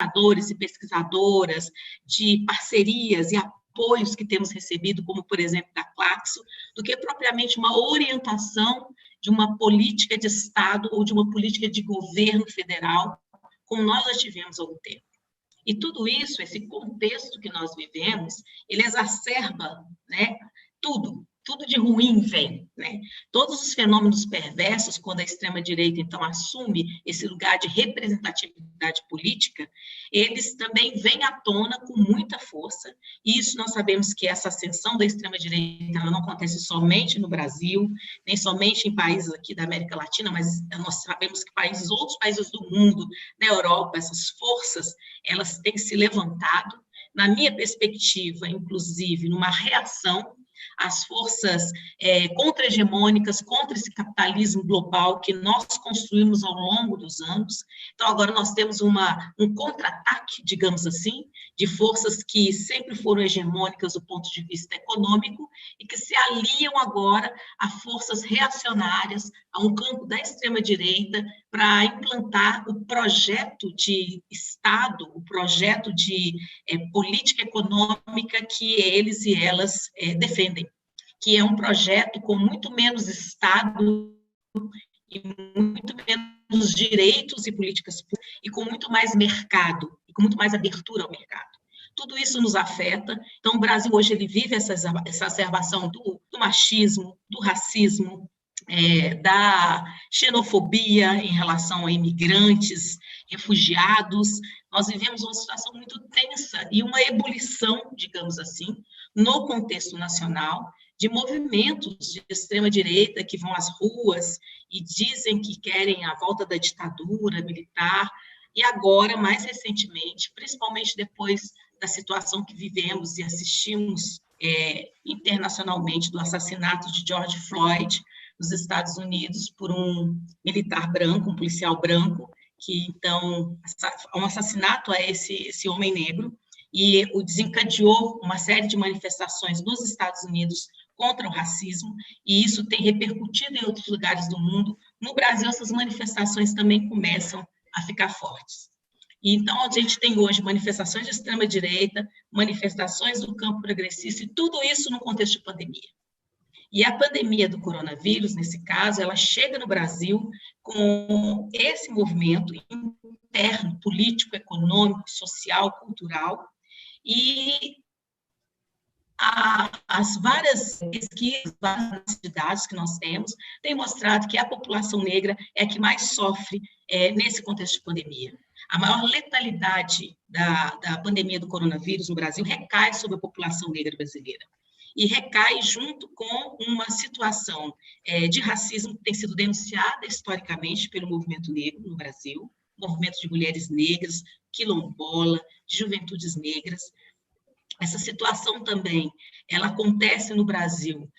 pesquisadores e pesquisadoras, de parcerias e apoios que temos recebido, como, por exemplo, da Claxo, do que propriamente uma orientação de uma política de Estado ou de uma política de governo federal, como nós já tivemos há algum tempo. E tudo isso, esse contexto que nós vivemos, ele exacerba, né, tudo de ruim vem, né? Todos os fenômenos perversos, quando a extrema-direita, então, assume esse lugar de representatividade política, eles também vêm à tona com muita força, e isso nós sabemos que essa ascensão da extrema-direita ela não acontece somente no Brasil, nem somente em países aqui da América Latina, mas nós sabemos que outros países do mundo, na Europa, essas forças, elas têm se levantado, na minha perspectiva, inclusive, numa reação às forças contra-hegemônicas, contra esse capitalismo global que nós construímos ao longo dos anos. Então, agora nós temos um contra-ataque, digamos assim, de forças que sempre foram hegemônicas do ponto de vista econômico e que se aliam agora a forças reacionárias, a um campo da extrema-direita, para implantar o projeto de Estado, o projeto de política econômica que eles e elas defendem, que é um projeto com muito menos Estado e muito menos direitos e políticas públicas, e com muito mais mercado, e com muito mais abertura ao mercado. Tudo isso nos afeta. Então, o Brasil hoje ele vive essa exacerbação do machismo, do racismo, da xenofobia em relação a imigrantes, refugiados. Nós vivemos uma situação muito tensa e uma ebulição, digamos assim, no contexto nacional, de movimentos de extrema-direita que vão às ruas e dizem que querem a volta da ditadura militar, e agora, mais recentemente, principalmente depois da situação que vivemos e assistimos internacionalmente do assassinato de George Floyd, nos Estados Unidos, por um militar branco, um policial branco, que, então, um assassinato a esse homem negro, e o desencadeou uma série de manifestações nos Estados Unidos contra o racismo, e isso tem repercutido em outros lugares do mundo. No Brasil, essas manifestações também começam a ficar fortes. E, então, a gente tem hoje manifestações de extrema-direita, manifestações do campo progressista, e tudo isso no contexto de pandemia. E a pandemia do coronavírus, nesse caso, ela chega no Brasil com esse movimento interno, político, econômico, social, cultural, e as várias pesquisas, várias dados que nós temos, têm mostrado que a população negra é a que mais sofre nesse contexto de pandemia. A maior letalidade da pandemia do coronavírus no Brasil recai sobre a população negra brasileira. E recai junto com uma situação de racismo que tem sido denunciada historicamente pelo movimento negro no Brasil, movimento de mulheres negras, quilombola, de juventudes negras. Essa situação também, ela acontece no Brasil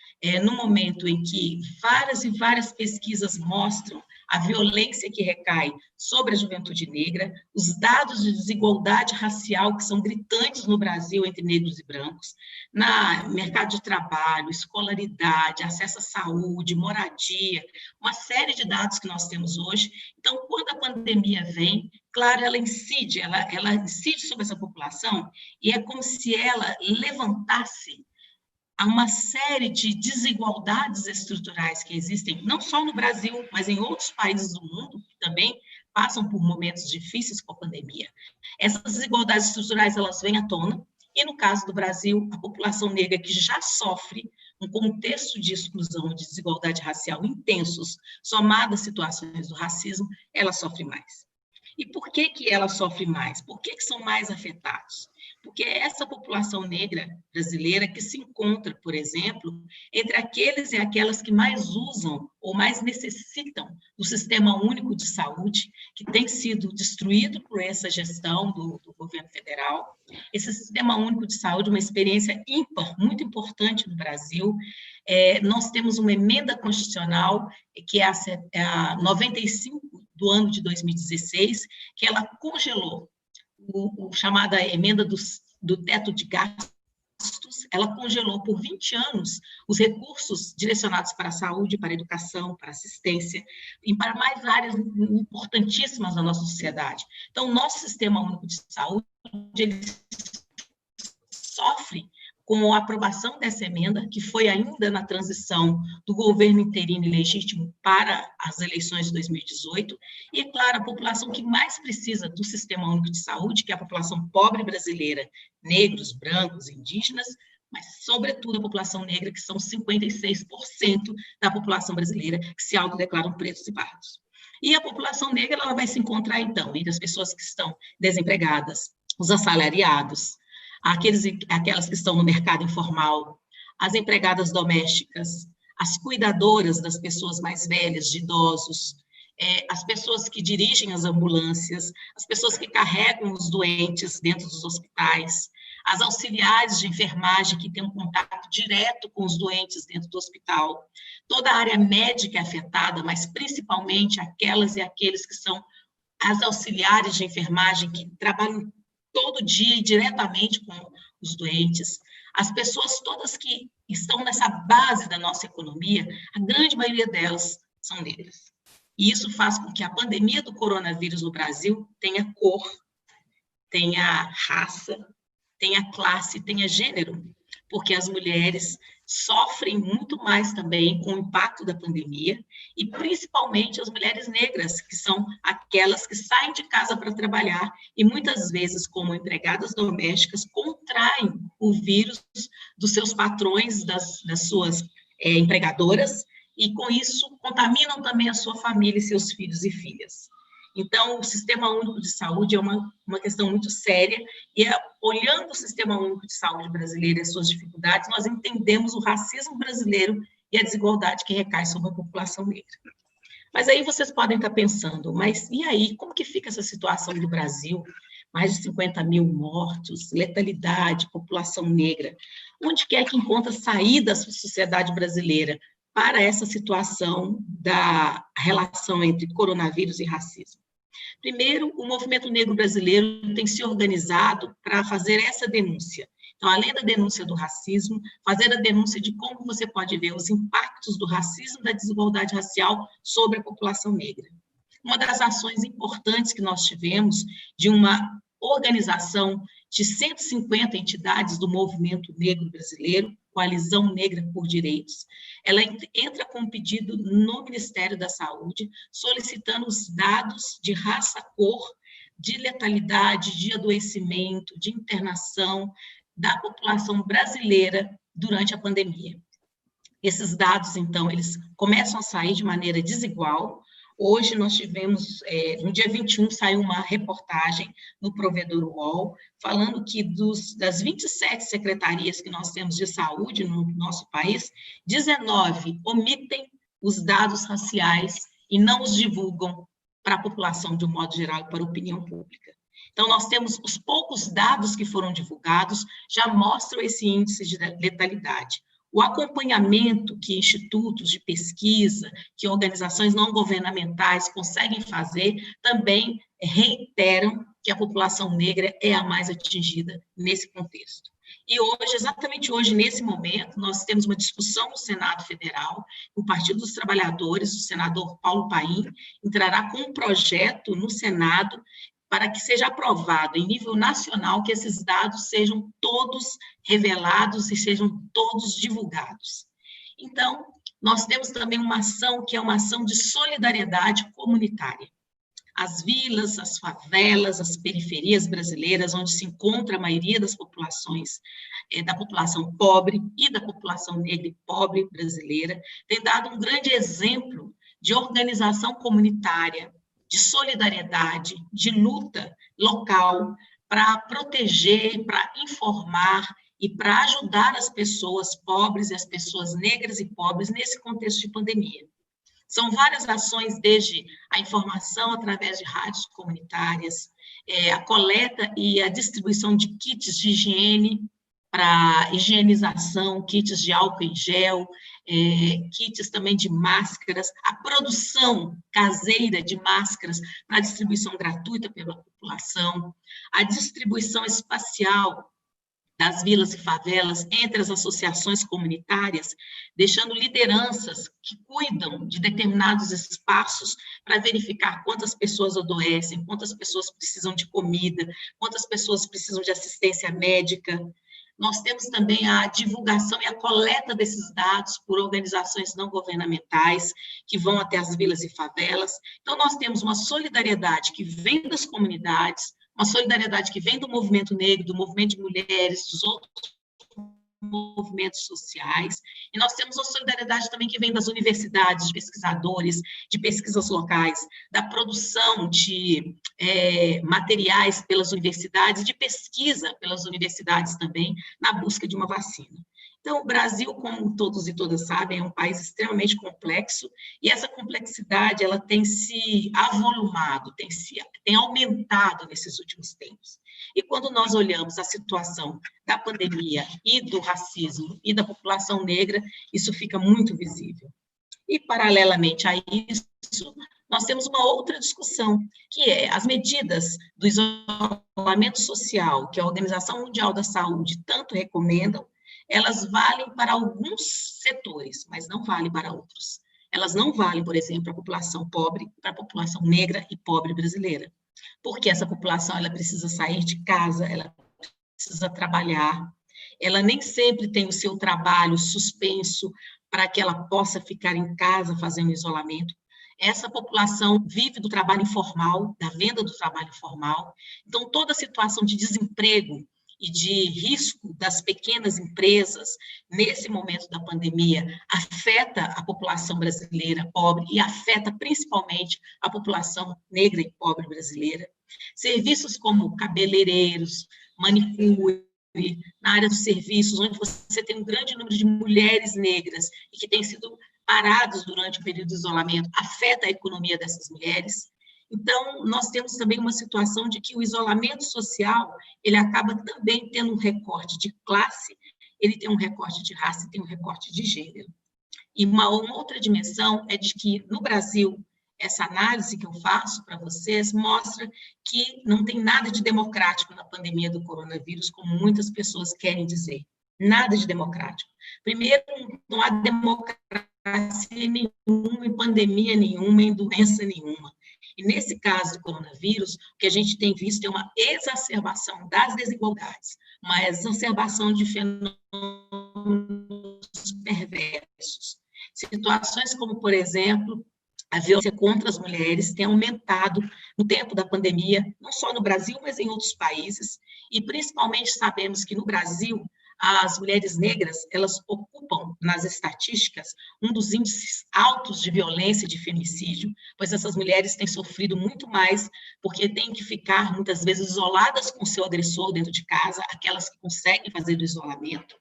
no momento em que várias e várias pesquisas mostram a violência que recai sobre a juventude negra, os dados de desigualdade racial que são gritantes no Brasil entre negros e brancos, no mercado de trabalho, escolaridade, acesso à saúde, moradia, uma série de dados que nós temos hoje. Então, quando a pandemia vem, claro, ela incide sobre essa população, e é como se ela levantasse a uma série de desigualdades estruturais que existem, não só no Brasil, mas em outros países do mundo, que também passam por momentos difíceis com a pandemia. Essas desigualdades estruturais, elas vêm à tona, e no caso do Brasil, a população negra que já sofre um contexto de exclusão, de desigualdade racial intensos, somado às situações do racismo, ela sofre mais. E por que ela sofre mais? Por que são mais afetados? Porque é essa população negra brasileira que se encontra, por exemplo, entre aqueles e aquelas que mais usam ou mais necessitam do Sistema Único de Saúde, que tem sido destruído por essa gestão do governo federal. Esse Sistema Único de Saúde é uma experiência ímpar, muito importante no Brasil. Nós temos uma emenda constitucional, que é a 95 do ano de 2016, que ela congelou chamada emenda do teto de gastos, ela congelou por 20 anos os recursos direcionados para a saúde, para a educação, para a assistência e para mais áreas importantíssimas da nossa sociedade. Então, o nosso Sistema Único de Saúde, ele sofre com a aprovação dessa emenda, que foi ainda na transição do governo interino e legítimo para as eleições de 2018, e, é claro, a população que mais precisa do Sistema Único de Saúde, que é a população pobre brasileira, negros, brancos, indígenas, mas, sobretudo, a população negra, que são 56% da população brasileira, que se autodeclaram pretos e pardos. E a população negra, ela vai se encontrar, então, entre as pessoas que estão desempregadas, os assalariados, aquelas que estão no mercado informal, as empregadas domésticas, as cuidadoras das pessoas mais velhas, de idosos, as pessoas que dirigem as ambulâncias, as pessoas que carregam os doentes dentro dos hospitais, as auxiliares de enfermagem que têm um contato direto com os doentes dentro do hospital, toda a área médica é afetada, mas principalmente aquelas e aqueles que são as auxiliares de enfermagem que trabalham todo dia e diretamente com os doentes, as pessoas todas que estão nessa base da nossa economia, a grande maioria delas são negras. E isso faz com que a pandemia do coronavírus no Brasil tenha cor, tenha raça, tenha classe, tenha gênero, porque as mulheres sofrem muito mais também com o impacto da pandemia, e principalmente as mulheres negras, que são aquelas que saem de casa para trabalhar e muitas vezes, como empregadas domésticas, contraem o vírus dos seus patrões, das suas empregadoras, e com isso contaminam também a sua família e seus filhos e filhas. Então, o Sistema Único de Saúde é uma questão muito séria, e olhando o Sistema Único de Saúde brasileiro e as suas dificuldades, nós entendemos o racismo brasileiro e a desigualdade que recai sobre a população negra. Mas aí vocês podem estar pensando, mas e aí, como que fica essa situação do Brasil? Mais de 50 mil mortos, letalidade, população negra. Onde quer que encontra saída a sociedade brasileira para essa situação da relação entre coronavírus e racismo? Primeiro, o movimento negro brasileiro tem se organizado para fazer essa denúncia. Então, além da denúncia do racismo, fazer a denúncia de como você pode ver os impactos do racismo e da desigualdade racial sobre a população negra. Uma das ações importantes que nós tivemos de uma organização de 150 entidades do movimento negro brasileiro, Coalizão Negra por Direitos, ela entra com um pedido no Ministério da Saúde, solicitando os dados de raça, cor, de letalidade, de adoecimento, de internação da população brasileira durante a pandemia. Esses dados, então, eles começam a sair de maneira desigual. Hoje nós tivemos, no dia 21, saiu uma reportagem no Provedor UOL, falando que das 27 secretarias que nós temos de saúde no nosso país, 19 omitem os dados raciais e não os divulgam para a população de um modo geral e para a opinião pública. Então, nós temos os poucos dados que foram divulgados, já mostram esse índice de letalidade. O acompanhamento que institutos de pesquisa, que organizações não governamentais conseguem fazer, também reiteram que a população negra é a mais atingida nesse contexto. E hoje, exatamente hoje, nesse momento, nós temos uma discussão no Senado Federal, o Partido dos Trabalhadores, o senador Paulo Paim, entrará com um projeto no Senado para que seja aprovado em nível nacional que esses dados sejam todos revelados e sejam todos divulgados. Então, nós temos também uma ação que é uma ação de solidariedade comunitária. As vilas, as favelas, as periferias brasileiras, onde se encontra a maioria das populações, da população pobre e da população negra e pobre brasileira, tem dado um grande exemplo de organização comunitária, de solidariedade, de luta local para proteger, para informar e para ajudar as pessoas pobres e as pessoas negras e pobres nesse contexto de pandemia. São várias ações, desde a informação através de rádios comunitárias, a coleta e a distribuição de kits de higiene para higienização, kits de álcool em gel, kits também de máscaras, a produção caseira de máscaras para distribuição gratuita pela população, a distribuição espacial das vilas e favelas entre as associações comunitárias, deixando lideranças que cuidam de determinados espaços para verificar quantas pessoas adoecem, quantas pessoas precisam de comida, quantas pessoas precisam de assistência médica. Nós temos também a divulgação e a coleta desses dados por organizações não governamentais que vão até as vilas e favelas. Então, nós temos uma solidariedade que vem das comunidades, uma solidariedade que vem do movimento negro, do movimento de mulheres, dos outros movimentos sociais, e nós temos uma solidariedade também que vem das universidades, de pesquisadores, de pesquisas locais, da produção de materiais pelas universidades, de pesquisa pelas universidades também, na busca de uma vacina. Então, o Brasil, como todos e todas sabem, é um país extremamente complexo, e essa complexidade ela tem se avolumado, tem aumentado nesses últimos tempos. E quando nós olhamos a situação da pandemia e do racismo e da população negra, isso fica muito visível. E, paralelamente a isso, nós temos uma outra discussão, que é as medidas do isolamento social, que a Organização Mundial da Saúde tanto recomenda, elas valem para alguns setores, mas não valem para outros. Elas não valem, por exemplo, para a população pobre, para a população negra e pobre brasileira. Porque essa população ela precisa sair de casa, ela precisa trabalhar, ela nem sempre tem o seu trabalho suspenso para que ela possa ficar em casa fazendo isolamento. Essa população vive do trabalho informal, da venda do trabalho informal. Então, toda a situação de desemprego e de risco das pequenas empresas, nesse momento da pandemia, afeta a população brasileira pobre e afeta principalmente a população negra e pobre brasileira. Serviços como cabeleireiros, manicure, na área dos serviços, onde você tem um grande número de mulheres negras e que têm sido parados durante o período de isolamento, afeta a economia dessas mulheres. Então, nós temos também uma situação de que o isolamento social, ele acaba também tendo um recorte de classe, ele tem um recorte de raça e tem um recorte de gênero. E uma outra dimensão é de que, no Brasil, essa análise que eu faço para vocês mostra que não tem nada de democrático na pandemia do coronavírus, como muitas pessoas querem dizer. Nada de democrático. Primeiro, não há democracia nenhuma, em pandemia nenhuma, em doença nenhuma. E nesse caso do coronavírus, o que a gente tem visto é uma exacerbação das desigualdades, uma exacerbação de fenômenos perversos. Situações como, por exemplo, a violência contra as mulheres tem aumentado no tempo da pandemia, não só no Brasil, mas em outros países, e principalmente sabemos que no Brasil, as mulheres negras, elas ocupam nas estatísticas um dos índices altos de violência e de feminicídio, pois essas mulheres têm sofrido muito mais, porque têm que ficar, muitas vezes, isoladas com o seu agressor dentro de casa, aquelas que conseguem fazer do isolamento.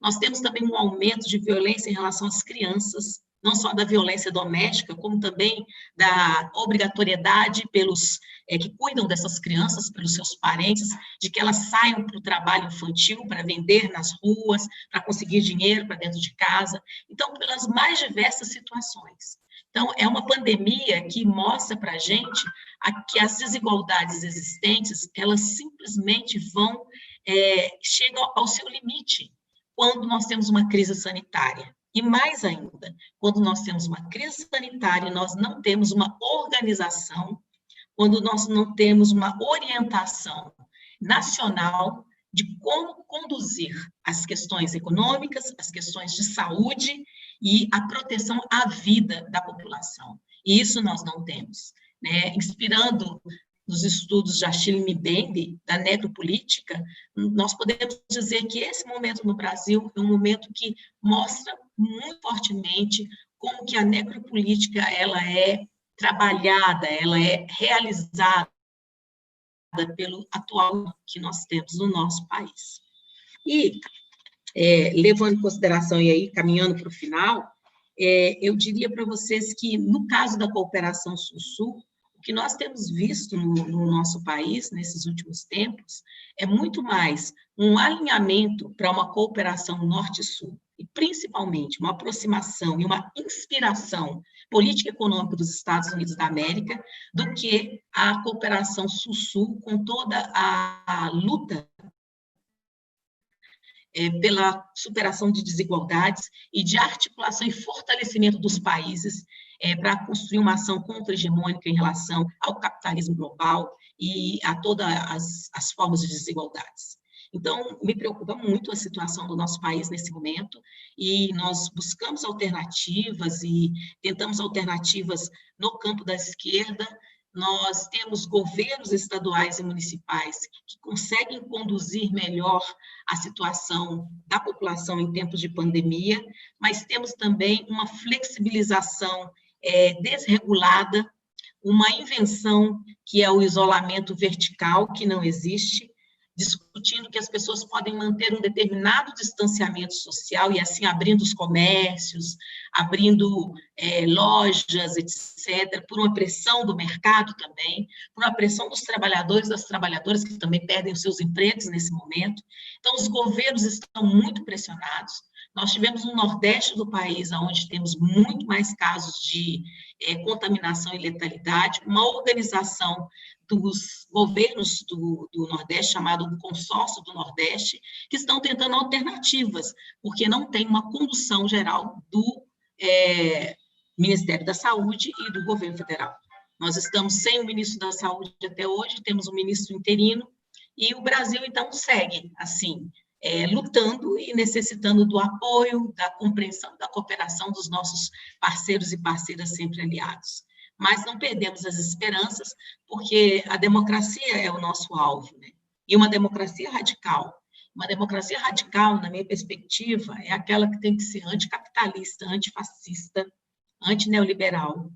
Nós temos também um aumento de violência em relação às crianças, não só da violência doméstica, como também da obrigatoriedade pelos que cuidam dessas crianças, pelos seus parentes, de que elas saiam para o trabalho infantil, para vender nas ruas, para conseguir dinheiro para dentro de casa. Então, pelas mais diversas situações. Então, é uma pandemia que mostra para a gente que as desigualdades existentes, elas simplesmente chegam ao seu limite quando nós temos uma crise sanitária. E mais ainda, quando nós temos uma crise sanitária e nós não temos uma organização, quando nós não temos uma orientação nacional de como conduzir as questões econômicas, as questões de saúde e a proteção à vida da população. E isso nós não temos, né? Inspirando nos estudos de Achille Mbembe, da necropolítica, nós podemos dizer que esse momento no Brasil é um momento que mostra muito fortemente como que a necropolítica ela é trabalhada, ela é realizada pelo atual que nós temos no nosso país. E, levando em consideração, e aí caminhando para o final, eu diria para vocês que, no caso da cooperação Sul-Sul, o que nós temos visto no nosso país, nesses últimos tempos, é muito mais um alinhamento para uma cooperação Norte-Sul, e principalmente uma aproximação e uma inspiração política e econômica dos Estados Unidos da América, do que a cooperação Sul-Sul com toda a luta pela superação de desigualdades e de articulação e fortalecimento dos países para construir uma ação contra-hegemônica em relação ao capitalismo global e a todas as formas de desigualdades. Então, me preocupa muito a situação do nosso país nesse momento, e nós buscamos alternativas e tentamos alternativas no campo da esquerda. Nós temos governos estaduais e municipais que conseguem conduzir melhor a situação da população em tempos de pandemia, mas temos também uma flexibilização desregulada, uma invenção que é o isolamento vertical, que não existe, discutindo que as pessoas podem manter um determinado distanciamento social e assim abrindo os comércios, abrindo lojas, etc., por uma pressão do mercado também, por uma pressão dos trabalhadores, das trabalhadoras que também perdem os seus empregos nesse momento. Então, os governos estão muito pressionados. Nós tivemos no Nordeste do país, onde temos muito mais casos de contaminação e letalidade, uma organização dos governos do Nordeste, chamado Consórcio do Nordeste, que estão tentando alternativas, porque não tem uma condução geral do Ministério da Saúde e do governo federal. Nós estamos sem o ministro da Saúde até hoje, temos um ministro interino, e o Brasil, então, segue, assim, lutando e necessitando do apoio, da compreensão, da cooperação dos nossos parceiros e parceiras sempre aliados. Mas não perdemos as esperanças, porque a democracia é o nosso alvo, né? E uma democracia radical. Uma democracia radical, na minha perspectiva, é aquela que tem que ser anticapitalista, antifascista, antineoliberal,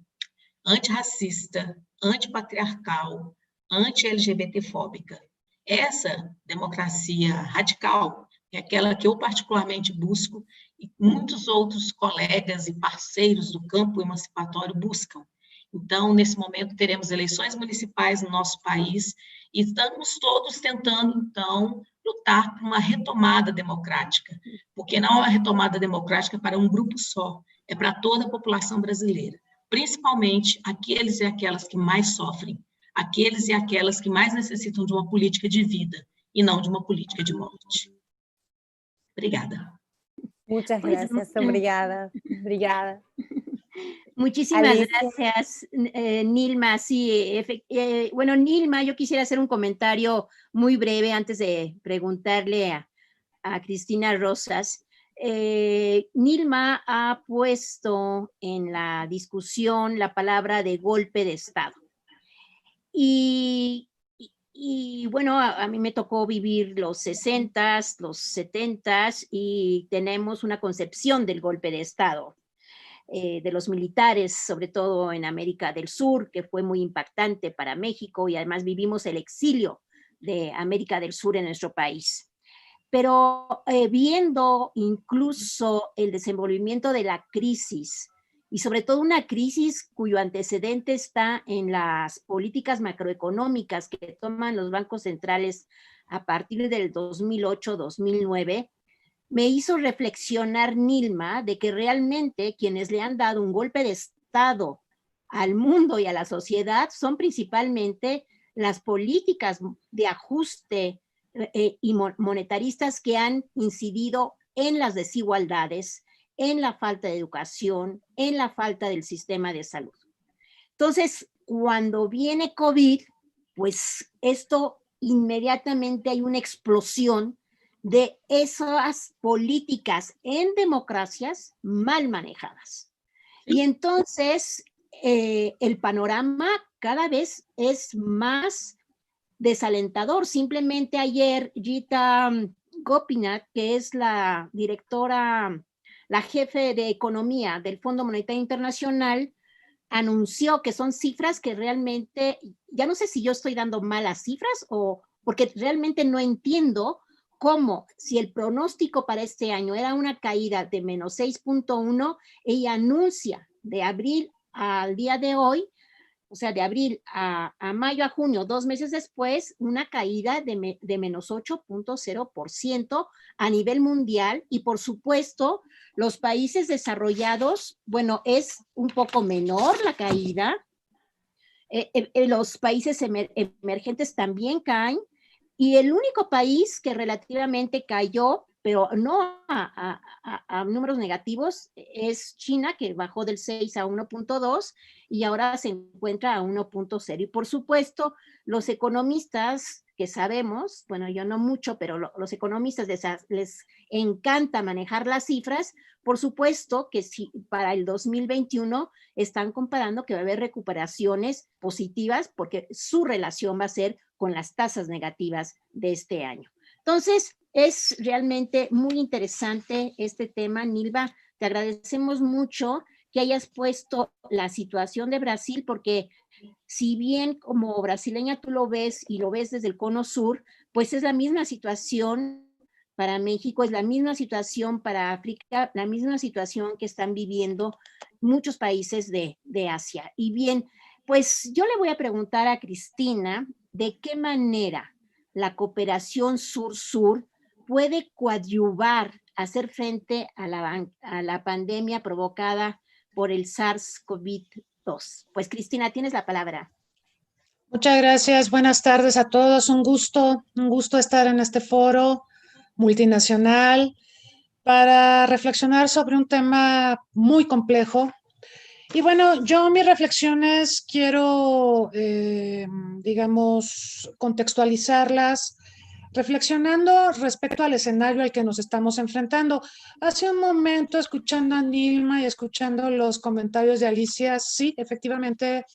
antirracista, antipatriarcal, anti-LGBT-fóbica. Essa democracia radical é aquela que eu particularmente busco e muitos outros colegas e parceiros do campo emancipatório buscam. Então, nesse momento, teremos eleições municipais no nosso país e estamos todos tentando, então, lutar por uma retomada democrática, porque não é uma retomada democrática para um grupo só, é para toda a população brasileira, principalmente aqueles e aquelas que mais sofrem, aqueles e aquelas que mais necessitam de uma política de vida e não de uma política de morte. Obrigada. Muchas gracias, obrigada. Obrigada. Muchísimas Alicia. gracias, Nilma. Sí, bueno, Nilma, yo quisiera hacer un comentario muy breve antes de preguntarle a Cristina Rosas. Nilma ha puesto en la discusión la palabra de golpe de Estado. Y bueno, a mí me tocó vivir los 60s, los 70s, y tenemos una concepción del golpe de Estado. De los militares, sobre todo en América del Sur, que fue muy impactante para México, y además vivimos el exilio de América del Sur en nuestro país. Pero viendo incluso el desenvolvimiento de la crisis, y sobre todo una crisis cuyo antecedente está en las políticas macroeconómicas que toman los bancos centrales a partir del 2008-2009, me hizo reflexionar, Nilma, de que realmente quienes le han dado un golpe de Estado al mundo y a la sociedad son principalmente las políticas de ajuste y monetaristas que han incidido en las desigualdades, en la falta de educación, en la falta del sistema de salud. Entonces, cuando viene COVID, pues esto inmediatamente hay una explosión de esas políticas en democracias mal manejadas. Y entonces el panorama cada vez es más desalentador. Simplemente ayer Gita Gopinath, que es la directora, la jefe de economía del Fondo Monetario Internacional, anunció que son cifras que realmente, ya no sé si yo estoy dando malas cifras o porque realmente no entiendo cómo, si el pronóstico para este año era una caída de menos 6.1, ella anuncia de abril al día de hoy, o sea, de abril a mayo, a junio, 2 meses después, una caída de menos 8.0% a nivel mundial. Y por supuesto, los países desarrollados, bueno, es un poco menor la caída. Los países emergentes también caen. Y el único país que relativamente cayó pero no a números negativos, es China, que bajó del 6 a 1.2 y ahora se encuentra a 1.0. Y por supuesto, los economistas que sabemos, bueno, yo no mucho, pero los economistas les encanta manejar las cifras, por supuesto que si para el 2021 están comparando que va a haber recuperaciones positivas porque su relación va a ser con las tasas negativas de este año. Entonces, es realmente muy interesante este tema, Nilva. Te agradecemos mucho que hayas puesto la situación de Brasil, porque si bien como brasileña tú lo ves y lo ves desde el cono sur, pues es la misma situación para México, es la misma situación para África, la misma situación que están viviendo muchos países de Asia. Y bien, pues yo le voy a preguntar a Cristina de qué manera la cooperación sur-sur puede coadyuvar a hacer frente a la pandemia provocada por el SARS-CoV-2. Pues Cristina, tienes la palabra. Muchas gracias, buenas tardes a todos, un gusto estar en este foro multinacional para reflexionar sobre un tema muy complejo. Y bueno, yo mis reflexiones quiero, digamos, contextualizarlas reflexionando respecto al escenario al que nos estamos enfrentando. Hace un momento, escuchando a Nilma y escuchando los comentarios de Alicia, sí, efectivamente,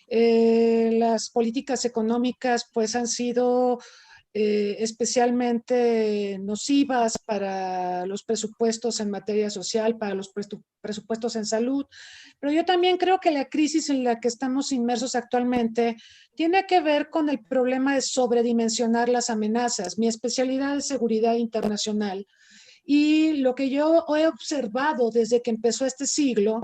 las políticas económicas pues han sido especialmente nocivas para los presupuestos en materia social, para los presupuestos en salud, pero yo también creo que la crisis en la que estamos inmersos actualmente tiene que ver con el problema de sobredimensionar las amenazas. Mi especialidad es seguridad internacional y lo que yo he observado desde que empezó este siglo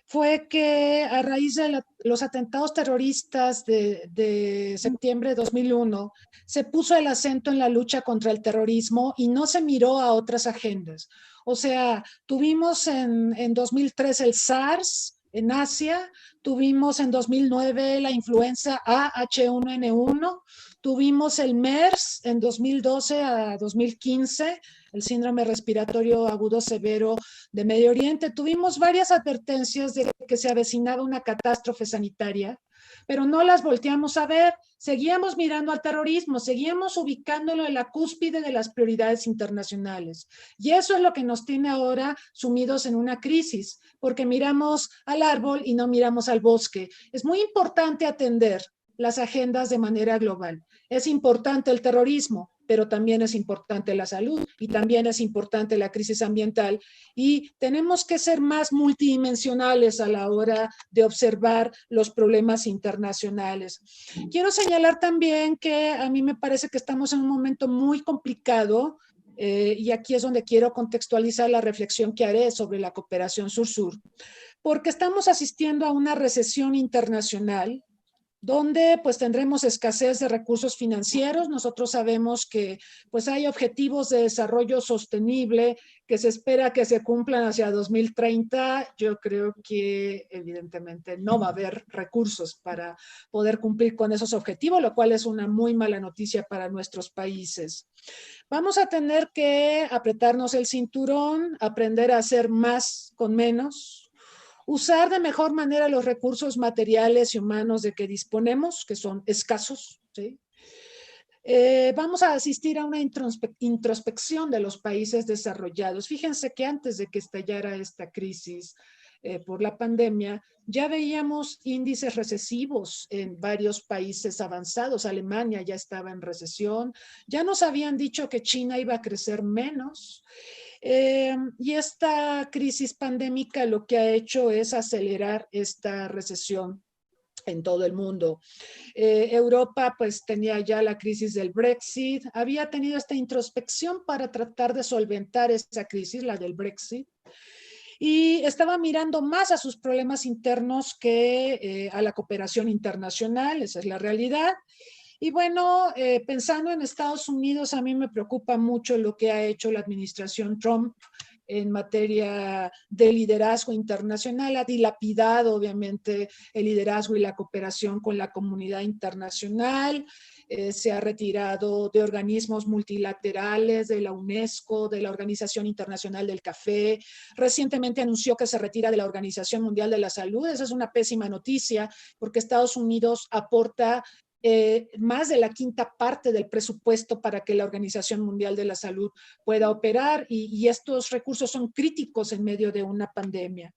fue que a raíz de los atentados terroristas de septiembre de 2001, se puso el acento en la lucha contra el terrorismo y no se miró a otras agendas. O sea, tuvimos en 2003 el SARS en Asia, tuvimos en 2009 la influenza A H1N1, tuvimos el MERS en 2012 a 2015, el síndrome respiratorio agudo severo de Medio Oriente. Tuvimos varias advertencias de que se avecinaba una catástrofe sanitaria, pero no las volteamos a ver. Seguíamos mirando al terrorismo, seguíamos ubicándolo en la cúspide de las prioridades internacionales. Y eso es lo que nos tiene ahora sumidos en una crisis, porque miramos al árbol y no miramos al bosque. Es muy importante atender las agendas de manera global. Es importante el terrorismo, pero también es importante la salud y también es importante la crisis ambiental y tenemos que ser más multidimensionales a la hora de observar los problemas internacionales. Quiero señalar también que a mí me parece que estamos en un momento muy complicado y aquí es donde quiero contextualizar la reflexión que haré sobre la cooperación sur-sur, porque estamos asistiendo a una recesión internacional donde pues tendremos escasez de recursos financieros. Nosotros sabemos que pues hay objetivos de desarrollo sostenible que se espera que se cumplan hacia 2030. Yo creo que evidentemente no va a haber recursos para poder cumplir con esos objetivos, lo cual es una muy mala noticia para nuestros países. Vamos a tener que apretarnos el cinturón, aprender a hacer más con menos, usar de mejor manera los recursos materiales y humanos de que disponemos, que son escasos, ¿sí? Vamos a asistir a una introspección de los países desarrollados. Fíjense que antes de que estallara esta crisis por la pandemia, ya veíamos índices recesivos en varios países avanzados. Alemania ya estaba en recesión, ya nos habían dicho que China iba a crecer menos. Y esta crisis pandémica lo que ha hecho es acelerar esta recesión en todo el mundo. Europa pues tenía ya la crisis del Brexit, había tenido esta introspección para tratar de solventar esa crisis, la del Brexit, y estaba mirando más a sus problemas internos que a la cooperación internacional, esa es la realidad. Y bueno, pensando en Estados Unidos, a mí me preocupa mucho lo que ha hecho la administración Trump, en materia de liderazgo internacional, ha dilapidado obviamente el liderazgo y la cooperación con la comunidad internacional, se ha retirado de organismos multilaterales, de la UNESCO, de la Organización Internacional del Café, recientemente anunció que se retira de la Organización Mundial de la Salud. Esa es una pésima noticia porque Estados Unidos aporta más de la quinta parte del presupuesto para que la Organización Mundial de la Salud pueda operar y estos recursos son críticos en medio de una pandemia.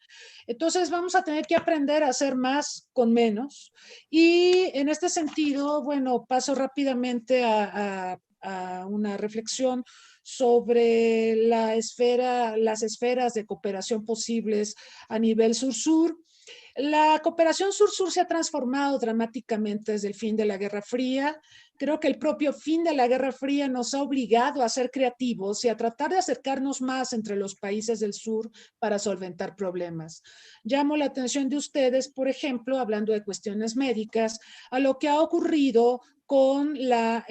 Entonces vamos a tener que aprender a hacer más con menos y en este sentido, bueno, paso rápidamente a una reflexión sobre las esferas de cooperación posibles a nivel sur-sur. La cooperación sur-sur se ha transformado dramáticamente desde el fin de la Guerra Fría. Creo que el propio fin de la Guerra Fría nos ha obligado a ser creativos y a tratar de acercarnos más entre los países del sur para solventar problemas. Llamo la atención de ustedes, por ejemplo, hablando de cuestiones médicas, a lo que ha ocurrido con la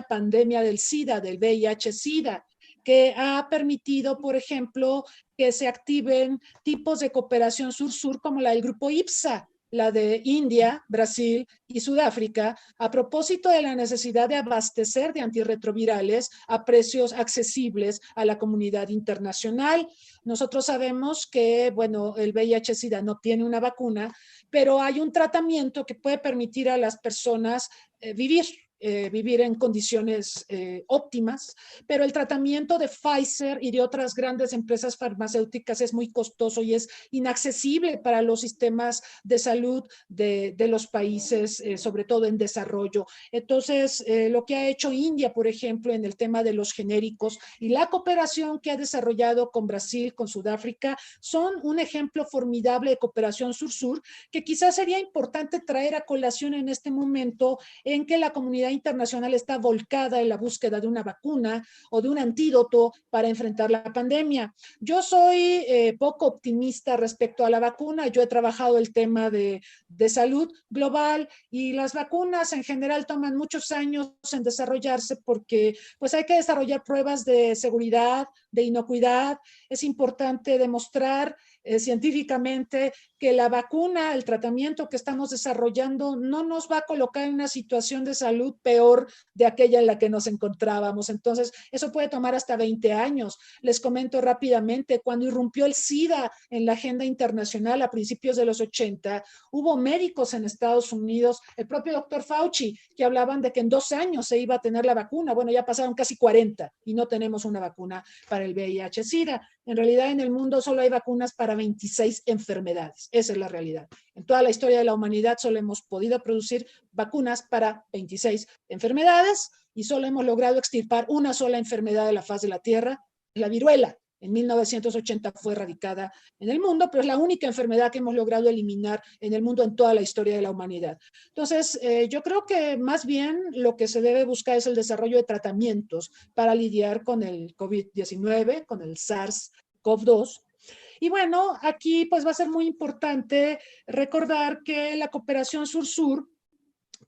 pandemia del SIDA, del VIH-SIDA, que ha permitido, por ejemplo, que se activen tipos de cooperación sur-sur como la del grupo IPSA, la de India, Brasil y Sudáfrica, a propósito de la necesidad de abastecer de antirretrovirales a precios accesibles a la comunidad internacional. Nosotros sabemos que, bueno, el VIH-Sida no tiene una vacuna, pero hay un tratamiento que puede permitir a las personas vivir en condiciones óptimas, pero el tratamiento de Pfizer y de otras grandes empresas farmacéuticas es muy costoso y es inaccesible para los sistemas de salud de los países, sobre todo en desarrollo. Entonces, lo que ha hecho India, por ejemplo, en el tema de los genéricos y la cooperación que ha desarrollado con Brasil, con Sudáfrica, son un ejemplo formidable de cooperación sur-sur que quizás sería importante traer a colación en este momento en que la comunidad internacional está volcada en la búsqueda de una vacuna o de un antídoto para enfrentar la pandemia. Yo soy poco optimista respecto a la vacuna. Yo he trabajado el tema de salud global y las vacunas en general toman muchos años en desarrollarse porque pues hay que desarrollar pruebas de seguridad, de inocuidad. Es importante demostrar científicamente que la vacuna, el tratamiento que estamos desarrollando no nos va a colocar en una situación de salud peor de aquella en la que nos encontrábamos. Entonces, eso puede tomar hasta 20 años. Les comento rápidamente, cuando irrumpió el SIDA en la agenda internacional a principios de los 80, hubo médicos en Estados Unidos, el propio doctor Fauci, que hablaban de que en 2 años se iba a tener la vacuna. Bueno, ya pasaron casi 40 y no tenemos una vacuna para el VIH-Sida. En realidad, en el mundo solo hay vacunas para 26 enfermedades. Esa es la realidad. En toda la historia de la humanidad solo hemos podido producir vacunas para 26 enfermedades y solo hemos logrado extirpar una sola enfermedad de la faz de la Tierra, la viruela. En 1980 fue erradicada en el mundo, pero es la única enfermedad que hemos logrado eliminar en el mundo en toda la historia de la humanidad. Entonces, yo creo que más bien lo que se debe buscar es el desarrollo de tratamientos para lidiar con el COVID-19, con el SARS-CoV-2. Y bueno, aquí pues va a ser muy importante recordar que la cooperación sur-sur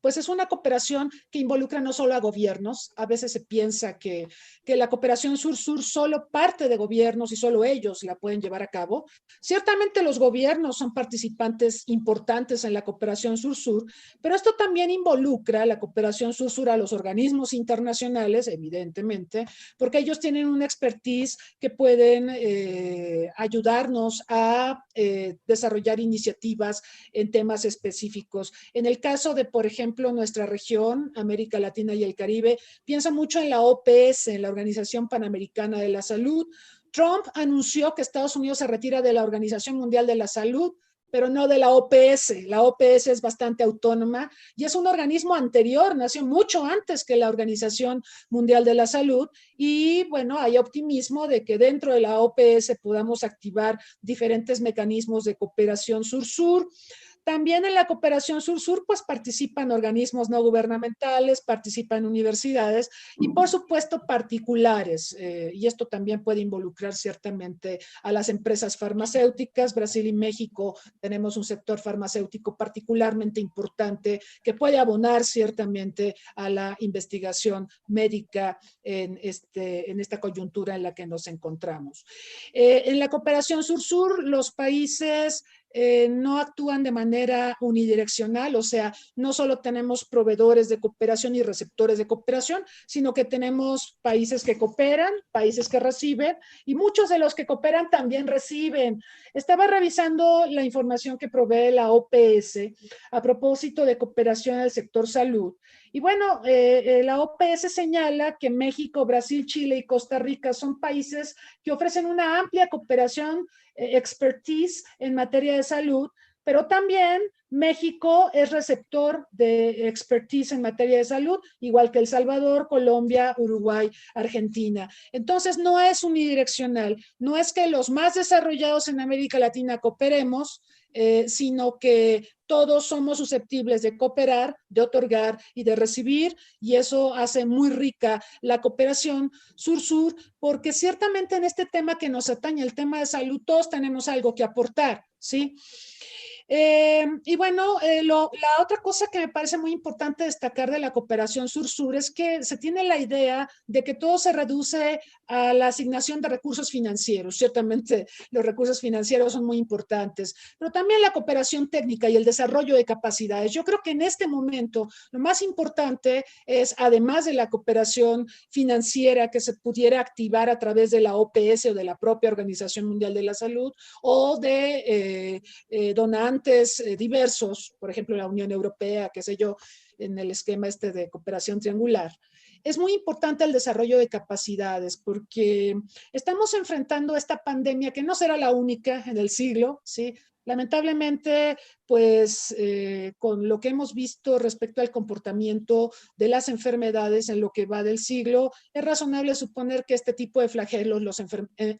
pues es una cooperación que involucra no solo a gobiernos. A veces se piensa que la cooperación sur-sur solo parte de gobiernos y solo ellos la pueden llevar a cabo. Ciertamente los gobiernos son participantes importantes en la cooperación sur-sur, pero esto también involucra la cooperación sur-sur a los organismos internacionales, evidentemente, porque ellos tienen una expertise que pueden ayudarnos a desarrollar iniciativas en temas específicos. En el caso de, por ejemplo, nuestra región, América Latina y el Caribe, piensa mucho en la OPS, en la Organización Panamericana de la Salud. Trump anunció que Estados Unidos se retira de la Organización Mundial de la Salud, pero no de la OPS. La OPS es bastante autónoma y es un organismo anterior, nació mucho antes que la Organización Mundial de la Salud y bueno, hay optimismo de que dentro de la OPS podamos activar diferentes mecanismos de cooperación sur-sur. También en la cooperación sur-sur, pues participan organismos no gubernamentales, participan universidades y por supuesto particulares. Y esto también puede involucrar ciertamente a las empresas farmacéuticas. Brasil y México tenemos un sector farmacéutico particularmente importante que puede abonar ciertamente a la investigación médica en esta coyuntura en la que nos encontramos. En la cooperación sur-sur, los países no actúan de manera unidireccional, o sea, no solo tenemos proveedores de cooperación y receptores de cooperación, sino que tenemos países que cooperan, países que reciben, y muchos de los que cooperan también reciben. Estaba revisando la información que provee la OPS a propósito de cooperación en el sector salud. Y bueno, la OPS señala que México, Brasil, Chile y Costa Rica son países que ofrecen una amplia cooperación, expertise en materia de salud, pero también México es receptor de expertise en materia de salud, igual que El Salvador, Colombia, Uruguay, Argentina. Entonces, no es unidireccional, no es que los más desarrollados en América Latina cooperemos, sino que todos somos susceptibles de cooperar, de otorgar y de recibir, y eso hace muy rica la cooperación sur-sur, porque ciertamente en este tema que nos atañe, el tema de salud, todos tenemos algo que aportar, ¿sí? Y bueno, la otra cosa que me parece muy importante destacar de la cooperación sur-sur es que se tiene la idea de que todo se reduce a la asignación de recursos financieros. Ciertamente los recursos financieros son muy importantes, pero también la cooperación técnica y el desarrollo de capacidades. Yo creo que en este momento lo más importante es, además de la cooperación financiera que se pudiera activar a través de la OPS o de la propia Organización Mundial de la Salud o de donantes diversos, por ejemplo, la Unión Europea, qué sé yo, en el esquema de cooperación triangular. Es muy importante el desarrollo de capacidades porque estamos enfrentando esta pandemia que no será la única en el siglo, ¿sí? Lamentablemente, pues con lo que hemos visto respecto al comportamiento de las enfermedades en lo que va del siglo, es razonable suponer que este tipo de flagelos los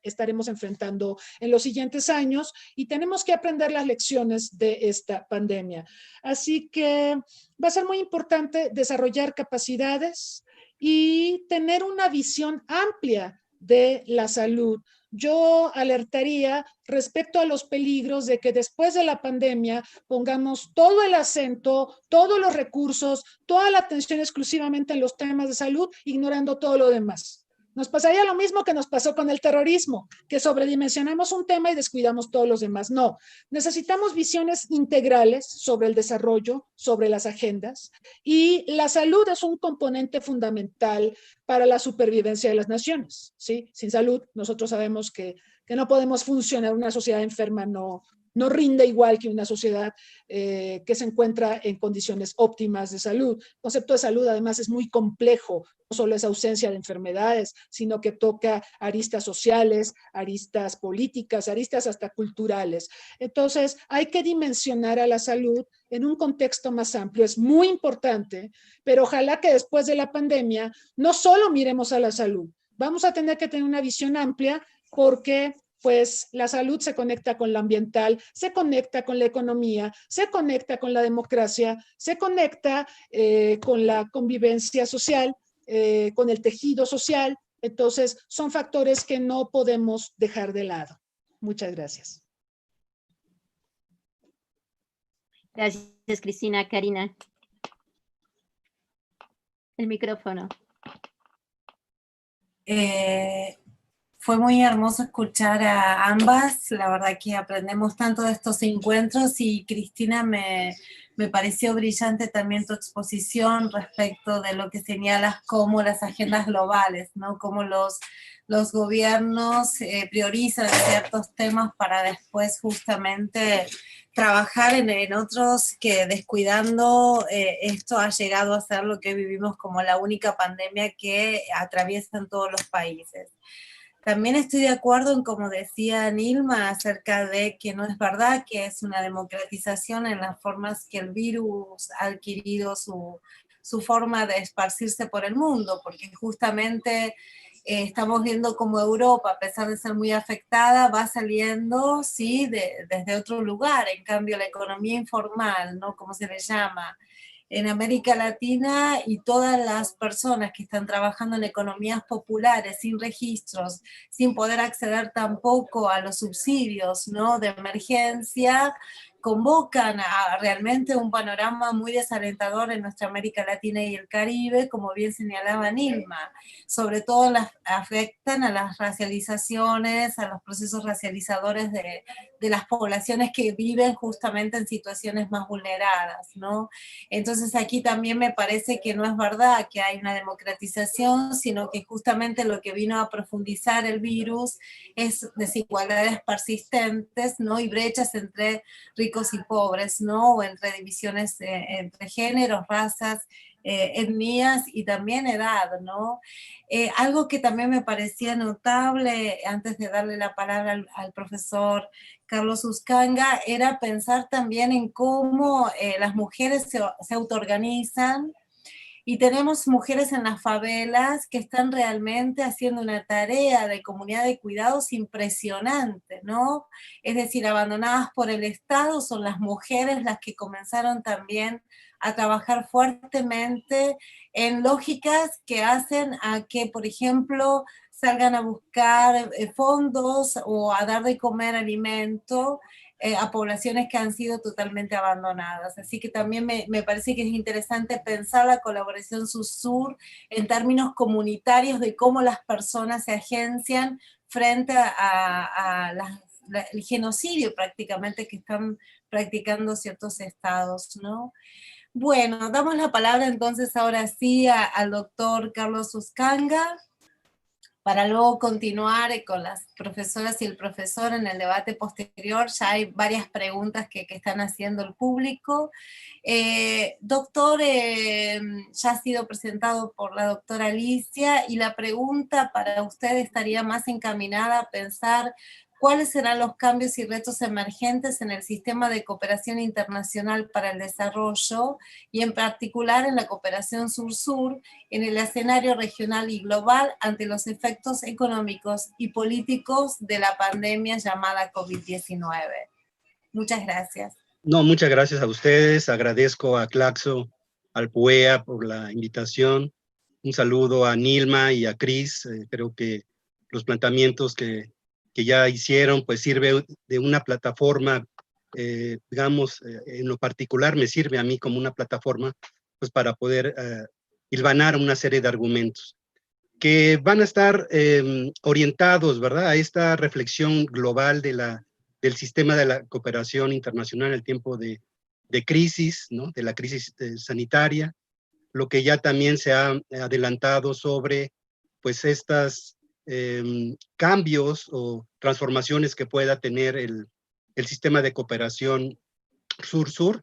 estaremos enfrentando en los siguientes años y tenemos que aprender las lecciones de esta pandemia. Así que va a ser muy importante desarrollar capacidades y tener una visión amplia de la salud. Yo alertaría respecto a los peligros de que después de la pandemia pongamos todo el acento, todos los recursos, toda la atención exclusivamente en los temas de salud, ignorando todo lo demás. Nos pasaría lo mismo que nos pasó con el terrorismo, que sobredimensionamos un tema y descuidamos todos los demás. No, necesitamos visiones integrales sobre el desarrollo, sobre las agendas, y la salud es un componente fundamental para la supervivencia de las naciones, ¿sí? Sin salud, nosotros sabemos que no podemos funcionar, una sociedad enferma no rinde igual que una sociedad que se encuentra en condiciones óptimas de salud. El concepto de salud además es muy complejo, no solo es ausencia de enfermedades, sino que toca aristas sociales, aristas políticas, aristas hasta culturales. Entonces, hay que dimensionar a la salud en un contexto más amplio. Es muy importante, pero ojalá que después de la pandemia no solo miremos a la salud, vamos a tener que tener una visión amplia porque pues la salud se conecta con la ambiental, se conecta con la economía, se conecta con la democracia, se conecta con la convivencia social, con el tejido social. Entonces, son factores que no podemos dejar de lado. Muchas gracias. Gracias, Cristina. Karina. El micrófono. Fue muy hermoso escuchar a ambas, la verdad que aprendemos tanto de estos encuentros y Cristina me pareció brillante también tu exposición respecto de lo que señalas como las agendas globales, ¿no? Cómo los gobiernos priorizan ciertos temas para después justamente trabajar en otros que descuidando esto ha llegado a ser lo que vivimos como la única pandemia que atraviesan todos los países. También estoy de acuerdo en, como decía Nilma, acerca de que no es verdad que es una democratización en las formas que el virus ha adquirido su forma de esparcirse por el mundo, porque justamente estamos viendo como Europa, a pesar de ser muy afectada, va saliendo, sí, desde otro lugar. En cambio, la economía informal, ¿no? Como se le llama, en América Latina, y todas las personas que están trabajando en economías populares, sin registros, sin poder acceder tampoco a los subsidios, ¿no?, de emergencia, convocan a realmente un panorama muy desalentador en nuestra América Latina y el Caribe, como bien señalaba Nilma. Sobre todo afectan a las racializaciones, a los procesos racializadores de las poblaciones que viven justamente en situaciones más vulneradas, ¿no? Entonces aquí también me parece que no es verdad que hay una democratización, sino que justamente lo que vino a profundizar el virus es desigualdades persistentes, ¿no? Y brechas entre ricos y pobres, ¿no? O entre divisiones entre géneros, razas, etnias y también edad, ¿no? Algo que también me parecía notable, antes de darle la palabra al profesor Carlos Uscanga, era pensar también en cómo las mujeres se autoorganizan, y tenemos mujeres en las favelas que están realmente haciendo una tarea de comunidad de cuidados impresionante, ¿no? Es decir, abandonadas por el Estado, son las mujeres las que comenzaron también a trabajar fuertemente en lógicas que hacen a que, por ejemplo, salgan a buscar fondos o a dar de comer alimento a poblaciones que han sido totalmente abandonadas. Así que también me parece que es interesante pensar la colaboración sur-sur en términos comunitarios de cómo las personas se agencian frente a el genocidio prácticamente que están practicando ciertos estados, ¿no? Bueno, damos la palabra entonces ahora sí al doctor Carlos Uscanga, para luego continuar con las profesoras y el profesor en el debate posterior. Ya hay varias preguntas que están haciendo el público. Doctor, ya ha sido presentado por la doctora Alicia, y la pregunta para usted estaría más encaminada a pensar cuáles serán los cambios y retos emergentes en el sistema de cooperación internacional para el desarrollo, y en particular en la cooperación sur-sur, en el escenario regional y global ante los efectos económicos y políticos de la pandemia llamada COVID-19. Muchas gracias. No, muchas gracias a ustedes. Agradezco a Claxo, al PUEA por la invitación. Un saludo a Nilma y a Cris. Creo que los planteamientos que ya hicieron, pues sirve de una plataforma, digamos, en lo particular me sirve a mí como una plataforma, pues para poder hilvanar una serie de argumentos que van a estar orientados, ¿verdad?, a esta reflexión global del sistema de la cooperación internacional en el tiempo de crisis, ¿no?, de la crisis sanitaria, lo que ya también se ha adelantado sobre, pues, estas cambios o transformaciones que pueda tener el sistema de cooperación sur-sur,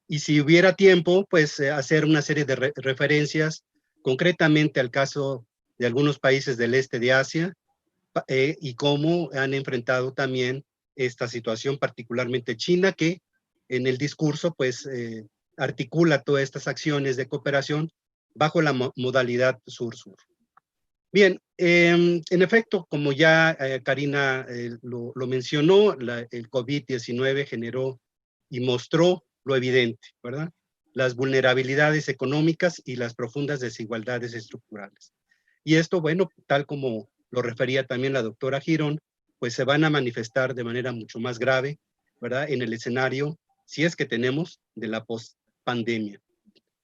y si hubiera tiempo, pues hacer una serie de referencias concretamente al caso de algunos países del este de Asia, y cómo han enfrentado también esta situación, particularmente China, que en el discurso pues articula todas estas acciones de cooperación bajo la modalidad sur-sur. Bien, en efecto, como ya Karina lo mencionó, el COVID-19 generó y mostró lo evidente, ¿verdad?, las vulnerabilidades económicas y las profundas desigualdades estructurales. Y esto, bueno, tal como lo refería también la doctora Girón, pues se van a manifestar de manera mucho más grave, ¿verdad?, en el escenario, si es que tenemos, de la post-pandemia.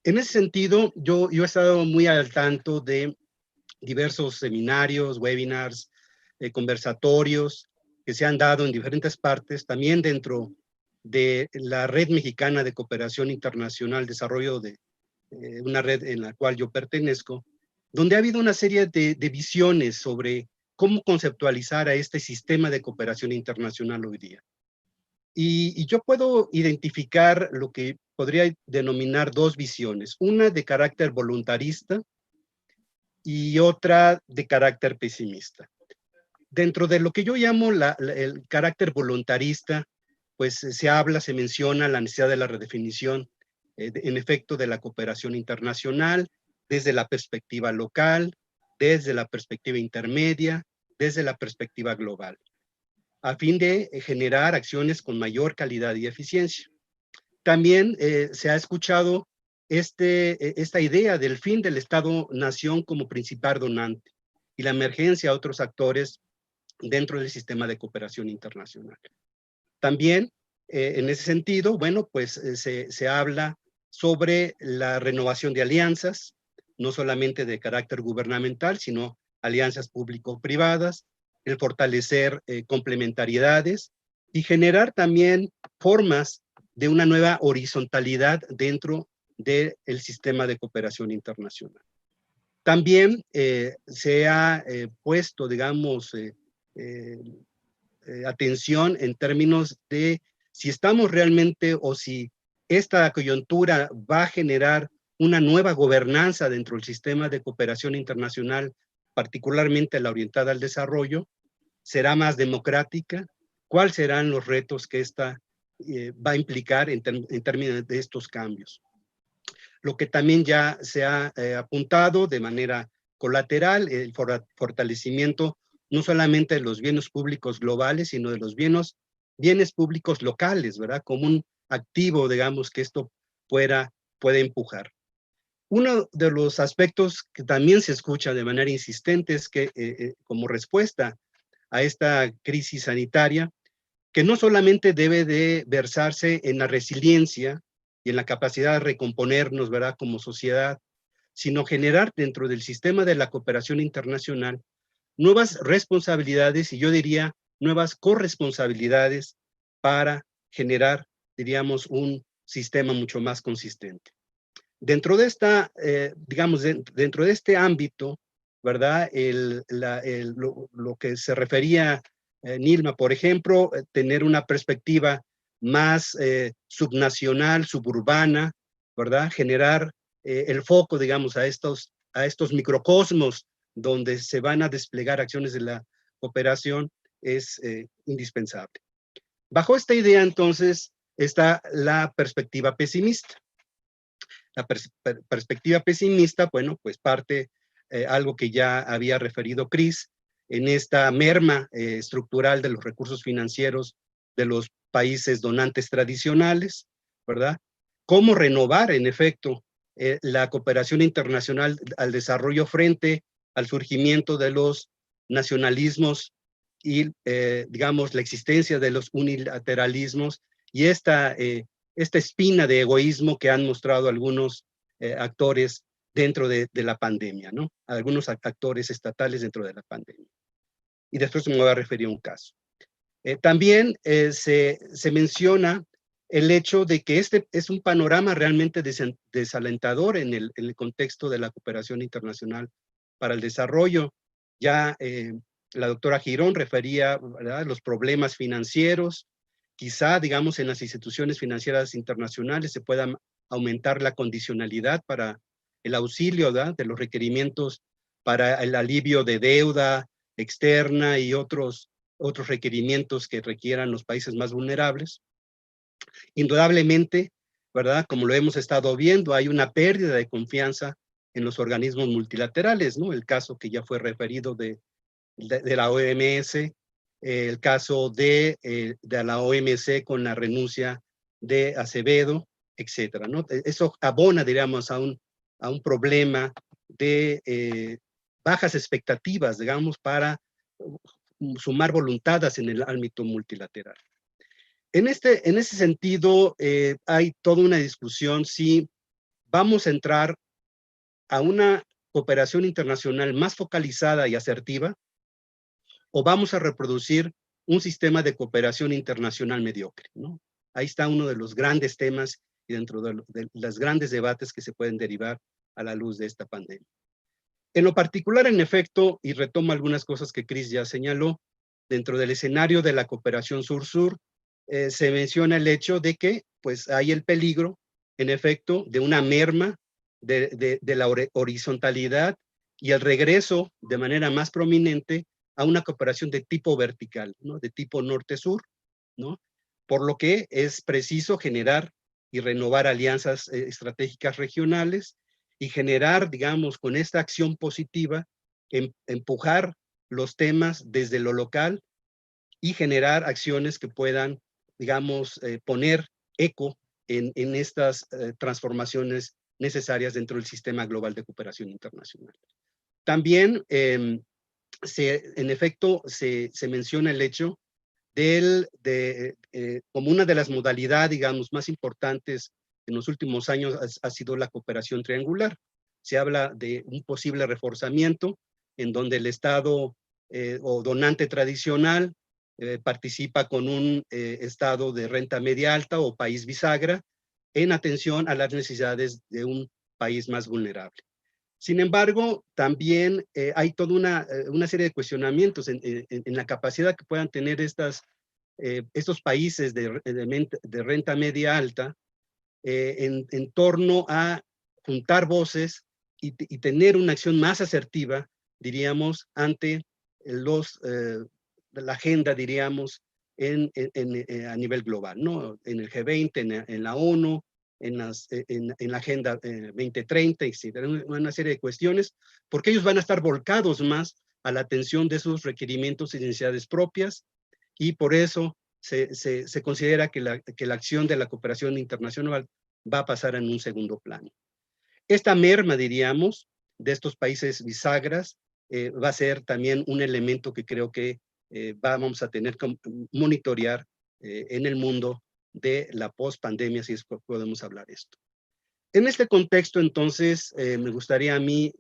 En ese sentido, yo he estado muy al tanto de diversos seminarios, webinars, conversatorios que se han dado en diferentes partes, también dentro de la Red Mexicana de Cooperación Internacional, desarrollo de una red en la cual yo pertenezco, donde ha habido una serie de visiones sobre cómo conceptualizar a este sistema de cooperación internacional hoy día. Y yo puedo identificar lo que podría denominar dos visiones, una de carácter voluntarista y otra de carácter pesimista. Dentro de lo que yo llamo el carácter voluntarista, pues se menciona la necesidad de la redefinición, en efecto, de la cooperación internacional desde la perspectiva local, desde la perspectiva intermedia, desde la perspectiva global, a fin de generar acciones con mayor calidad y eficiencia. También se ha escuchado esta idea del fin del Estado-nación como principal donante y la emergencia de otros actores dentro del sistema de cooperación internacional. También, en ese sentido, bueno, pues se habla sobre la renovación de alianzas, no solamente de carácter gubernamental, sino alianzas público-privadas, el fortalecer complementariedades y generar también formas de una nueva horizontalidad dentro del sistema de cooperación internacional. También se ha puesto, digamos, atención en términos de si estamos realmente o si esta coyuntura va a generar una nueva gobernanza dentro del sistema de cooperación internacional, particularmente la orientada al desarrollo, será más democrática, cuáles serán los retos que esta va a implicar en términos de estos cambios. Lo que también ya se ha apuntado de manera colateral, el fortalecimiento no solamente de los bienes públicos globales, sino de los bienes públicos locales, ¿verdad? Como un activo, digamos, que esto puede empujar. Uno de los aspectos que también se escucha de manera insistente es que, como respuesta a esta crisis sanitaria, que no solamente debe de versarse en la resiliencia y en la capacidad de recomponernos, ¿verdad?, como sociedad, sino generar dentro del sistema de la cooperación internacional nuevas responsabilidades y yo diría nuevas corresponsabilidades para generar, diríamos, un sistema mucho más consistente. Dentro de esta, digamos, dentro de este ámbito, ¿verdad? Lo que se refería Nilma, por ejemplo, tener una perspectiva más subnacional, suburbana, ¿verdad? Generar el foco, digamos, a estos microcosmos donde se van a desplegar acciones de la cooperación es indispensable. Bajo esta idea, entonces, está la perspectiva pesimista. La perspectiva pesimista, bueno, pues parte algo que ya había referido Cris, en esta merma estructural de los recursos financieros de los países donantes tradicionales, ¿verdad? Cómo renovar, en efecto, la cooperación internacional al desarrollo frente al surgimiento de los nacionalismos y, digamos, la existencia de los unilateralismos y esta espina de egoísmo que han mostrado algunos actores dentro de la pandemia, ¿no? Algunos actores estatales dentro de la pandemia. Y después me voy a referir a un caso. También se menciona el hecho de que este es un panorama realmente desalentador en el contexto de la cooperación internacional para el desarrollo. Ya la doctora Girón refería, ¿verdad?, los problemas financieros. Quizá, digamos, en las instituciones financieras internacionales se pueda aumentar la condicionalidad para el auxilio, ¿verdad?, de los requerimientos para el alivio de deuda externa y otros requerimientos que requieran los países más vulnerables. Indudablemente, ¿verdad?, como lo hemos estado viendo, hay una pérdida de confianza en los organismos multilaterales, ¿no? El caso que ya fue referido de la OMS, el caso de la OMC con la renuncia de Acevedo, etcétera, ¿no? Eso abona, diríamos, a un problema de bajas expectativas, digamos, para sumar voluntades en el ámbito multilateral. En ese sentido, hay toda una discusión si vamos a entrar a una cooperación internacional más focalizada y asertiva, o vamos a reproducir un sistema de cooperación internacional mediocre, ¿no? Ahí está uno de los grandes temas y dentro de los grandes debates que se pueden derivar a la luz de esta pandemia. En lo particular, en efecto, y retomo algunas cosas que Cris ya señaló, dentro del escenario de la cooperación sur-sur, se menciona el hecho de que pues, hay el peligro, en efecto, de una merma de la horizontalidad y el regreso de manera más prominente a una cooperación de tipo vertical, ¿no?, de tipo norte-sur, ¿no? Por lo que es preciso generar y renovar alianzas estratégicas regionales y generar, digamos, con esta acción positiva, empujar los temas desde lo local y generar acciones que puedan, digamos, poner eco en estas transformaciones necesarias dentro del sistema global de cooperación internacional. También, en efecto, se menciona el hecho como una de las modalidades, digamos, más importantes en los últimos años ha sido la cooperación triangular. Se habla de un posible reforzamiento en donde el Estado o donante tradicional participa con un Estado de renta media alta o país bisagra en atención a las necesidades de un país más vulnerable. Sin embargo, también hay toda una serie de cuestionamientos en la capacidad que puedan tener estos países de renta media alta en torno a juntar voces y tener una acción más asertiva, diríamos, ante la agenda, diríamos, a nivel global, ¿no? En el G20, en la ONU, en la Agenda 2030, etc. Una serie de cuestiones, porque ellos van a estar volcados más a la atención de sus requerimientos y necesidades propias, y por eso se considera que la acción de la cooperación internacional va a pasar en un segundo plano. Esta merma, diríamos, de estos países bisagras va a ser también un elemento que creo que vamos a tener que monitorear en el mundo de la post-pandemia, si podemos hablar esto. En este contexto, entonces, me gustaría a mí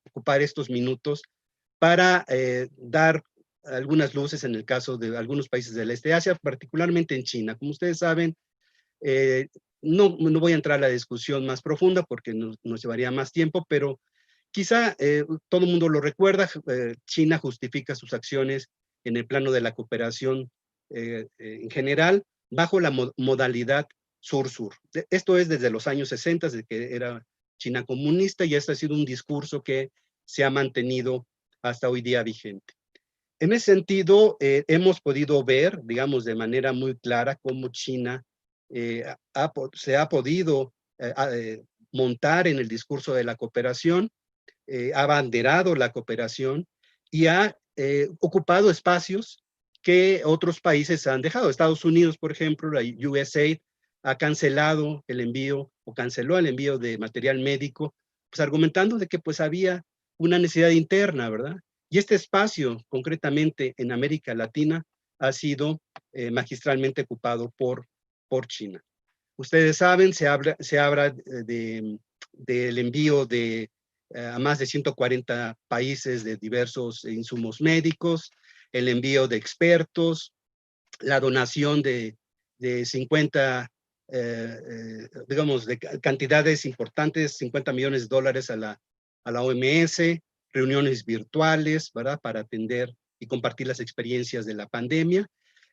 ocupar estos minutos para dar algunas luces en el caso de algunos países del este de Asia, particularmente en China. Como ustedes saben, no voy a entrar a la discusión más profunda porque nos llevaría más tiempo, pero quizá todo el mundo lo recuerda. China justifica sus acciones en el plano de la cooperación en general bajo la modalidad sur-sur. Esto es desde los años 60, desde que era China comunista, y este ha sido un discurso que se ha mantenido hasta hoy día vigente. En ese sentido, hemos podido ver, digamos, de manera muy clara cómo China se ha podido montar en el discurso de la cooperación, ha abanderado la cooperación y ha ocupado espacios que otros países han dejado. Estados Unidos, por ejemplo, la USAID ha cancelado el envío o canceló el envío de material médico, pues argumentando de que pues había una necesidad interna, ¿verdad? Y este espacio, concretamente en América Latina, ha sido magistralmente ocupado por China. Ustedes saben, se habla del envío a más de 140 países de diversos insumos médicos, el envío de expertos, la donación de 50, digamos, de cantidades importantes, 50 millones de dólares a la OMS, reuniones virtuales, ¿verdad?, para atender y compartir las experiencias de la pandemia,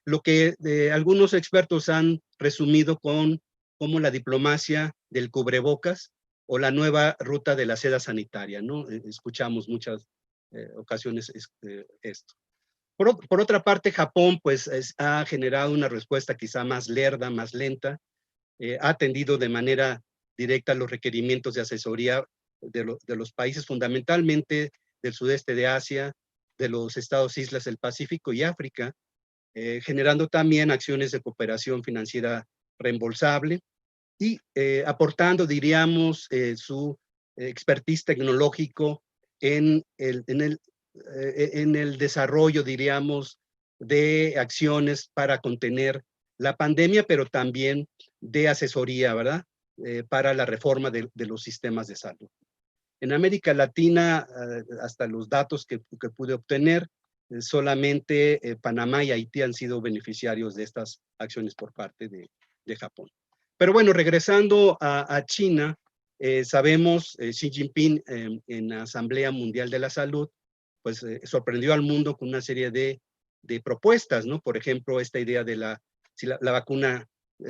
lo que algunos expertos han resumido como la diplomacia del cubrebocas o la nueva ruta de la seda sanitaria, ¿no? Escuchamos muchas ocasiones esto. Por otra parte, Japón pues ha generado una respuesta quizá más lerda, más lenta, ha atendido de manera directa los requerimientos de asesoría de los países, fundamentalmente del sudeste de Asia, de los estados islas del Pacífico y África, generando también acciones de cooperación financiera reembolsable y aportando, diríamos, su expertise tecnológico en el desarrollo, diríamos, de acciones para contener la pandemia, pero también de asesoría, ¿verdad?, para la reforma de los sistemas de salud. En América Latina, hasta los datos que pude obtener, solamente Panamá y Haití han sido beneficiarios de estas acciones por parte de Japón. Pero bueno, regresando a China, sabemos, Xi Jinping en la Asamblea Mundial de la Salud, pues sorprendió al mundo con una serie de propuestas, ¿no? Por ejemplo, esta idea de si la vacuna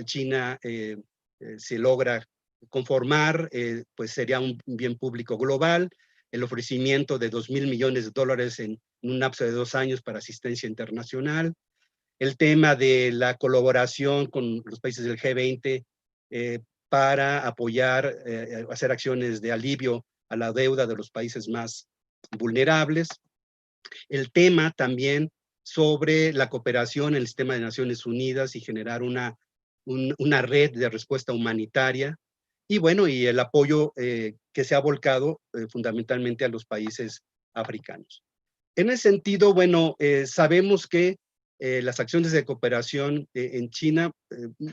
china se logra conformar, pues sería un bien público global, el ofrecimiento de $2,000 millones en un lapso de 2 años para asistencia internacional, el tema de la colaboración con los países del G20 para apoyar, hacer acciones de alivio a la deuda de los países más vulnerables. El tema también sobre la cooperación en el sistema de Naciones Unidas y generar una red de respuesta humanitaria. Y bueno, y el apoyo que se ha volcado fundamentalmente a los países africanos. En ese sentido, bueno, sabemos que las acciones de cooperación en China,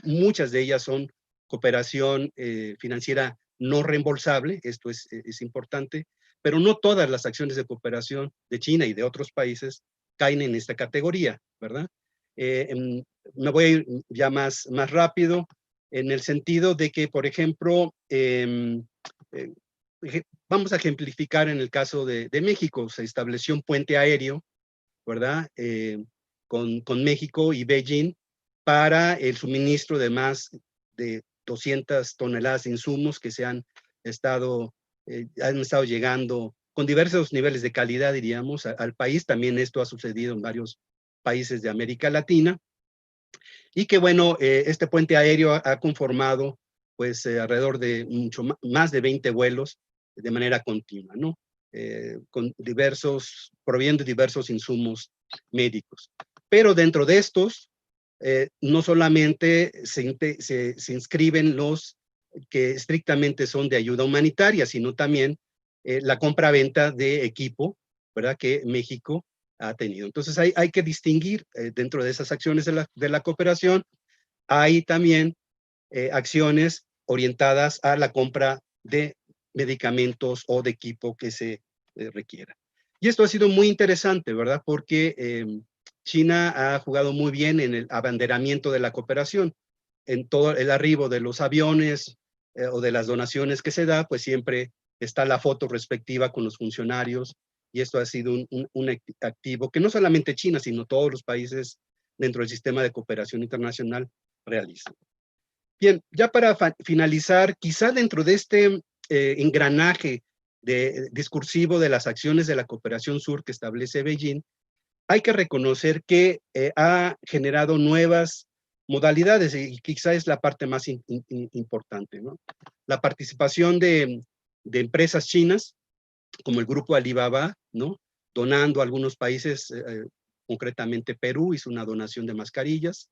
muchas de ellas son cooperación financiera no reembolsable, esto es importante, pero no todas las acciones de cooperación de China y de otros países caen en esta categoría, ¿verdad? Me voy a ir ya más rápido, en el sentido de que, por ejemplo, vamos a ejemplificar en el caso de México, se estableció un puente aéreo, ¿verdad? Con México y Beijing para el suministro de más de 200 toneladas de insumos que han estado llegando con diversos niveles de calidad, diríamos, al país. También esto ha sucedido en varios países de América Latina. Y que, bueno, este puente aéreo ha conformado, pues, alrededor de más de 20 vuelos de manera continua, ¿no? Proveyendo diversos insumos médicos. Pero dentro de estos, no solamente se inscriben los que estrictamente son de ayuda humanitaria, sino también la compra-venta de equipo, ¿verdad?, que México ha tenido. Entonces hay que distinguir dentro de esas acciones de la cooperación, hay también acciones orientadas a la compra de medicamentos o de equipo que se requiera. Y esto ha sido muy interesante, ¿verdad? Porque China ha jugado muy bien en el abanderamiento de la cooperación. En todo el arribo de los aviones o de las donaciones que se da, pues siempre está la foto respectiva con los funcionarios, y esto ha sido un activo que no solamente China, sino todos los países dentro del sistema de cooperación internacional realizan. Bien, ya para finalizar, quizá dentro de este engranaje discursivo de las acciones de la cooperación sur que establece Beijing, hay que reconocer que ha generado nuevas modalidades, y quizá es la parte más importante, ¿no? La participación de empresas chinas, como el grupo Alibaba, ¿no?, donando a algunos países, concretamente Perú hizo una donación de mascarillas.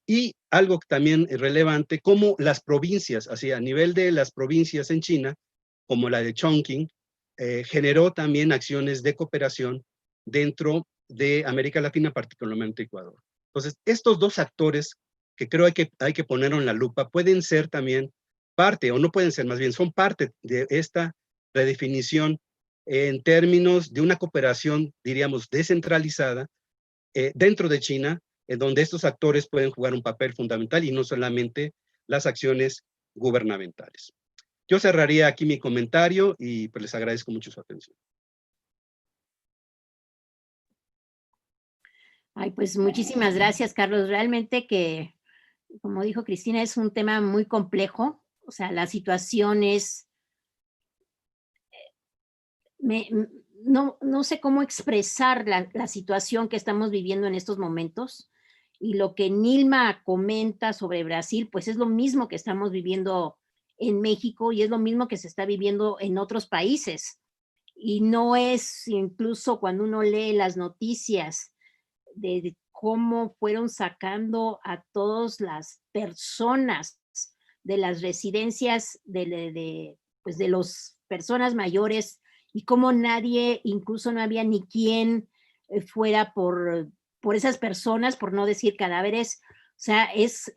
Y algo también relevante, como las provincias, así a nivel de las provincias en China, como la de Chongqing, generó también acciones de cooperación dentro de América Latina, particularmente Ecuador. Entonces, estos dos actores que creo hay que poner en la lupa, pueden ser también parte, o no pueden ser, más bien son parte de esta redefinición en términos de una cooperación, diríamos, descentralizada dentro de China, en donde estos actores pueden jugar un papel fundamental y no solamente las acciones gubernamentales. Yo cerraría aquí mi comentario y pues les agradezco mucho su atención. Ay, pues muchísimas gracias, Carlos. Realmente que, como dijo Cristina, es un tema muy complejo. O sea, la situación es... no sé cómo expresar la situación que estamos viviendo en estos momentos. Y lo que Nilma comenta sobre Brasil, pues es lo mismo que estamos viviendo en México y es lo mismo que se está viviendo en otros países. Y no es, incluso cuando uno lee las noticias de cómo fueron sacando a todas las personas de las residencias pues de las personas mayores, y cómo nadie, incluso no había ni quien fuera por esas personas, por no decir cadáveres. O sea, es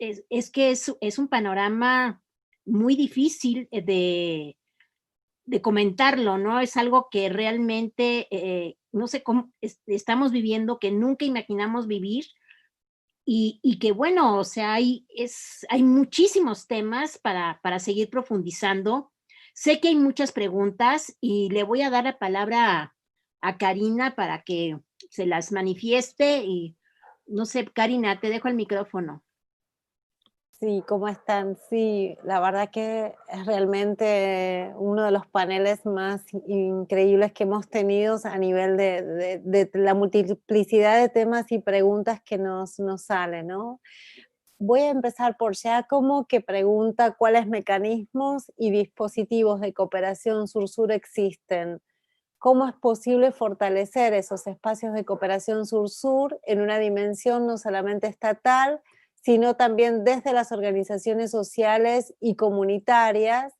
que es un panorama muy difícil de comentarlo, ¿no? Es algo que realmente, no sé cómo estamos viviendo, que nunca imaginamos vivir, y que bueno, o sea, hay muchísimos temas para seguir profundizando. Sé que hay muchas preguntas y le voy a dar la palabra a Karina para que se las manifieste y no sé, Karina, te dejo el micrófono. Sí, ¿cómo están? Sí, la verdad que es realmente uno de los paneles más increíbles que hemos tenido a nivel de la multiplicidad de temas y preguntas que nos salen, ¿no? Voy a empezar por Giacomo, que pregunta cuáles mecanismos y dispositivos de cooperación sur-sur existen. ¿Cómo es posible fortalecer esos espacios de cooperación sur-sur en una dimensión no solamente estatal, sino también desde las organizaciones sociales y comunitarias?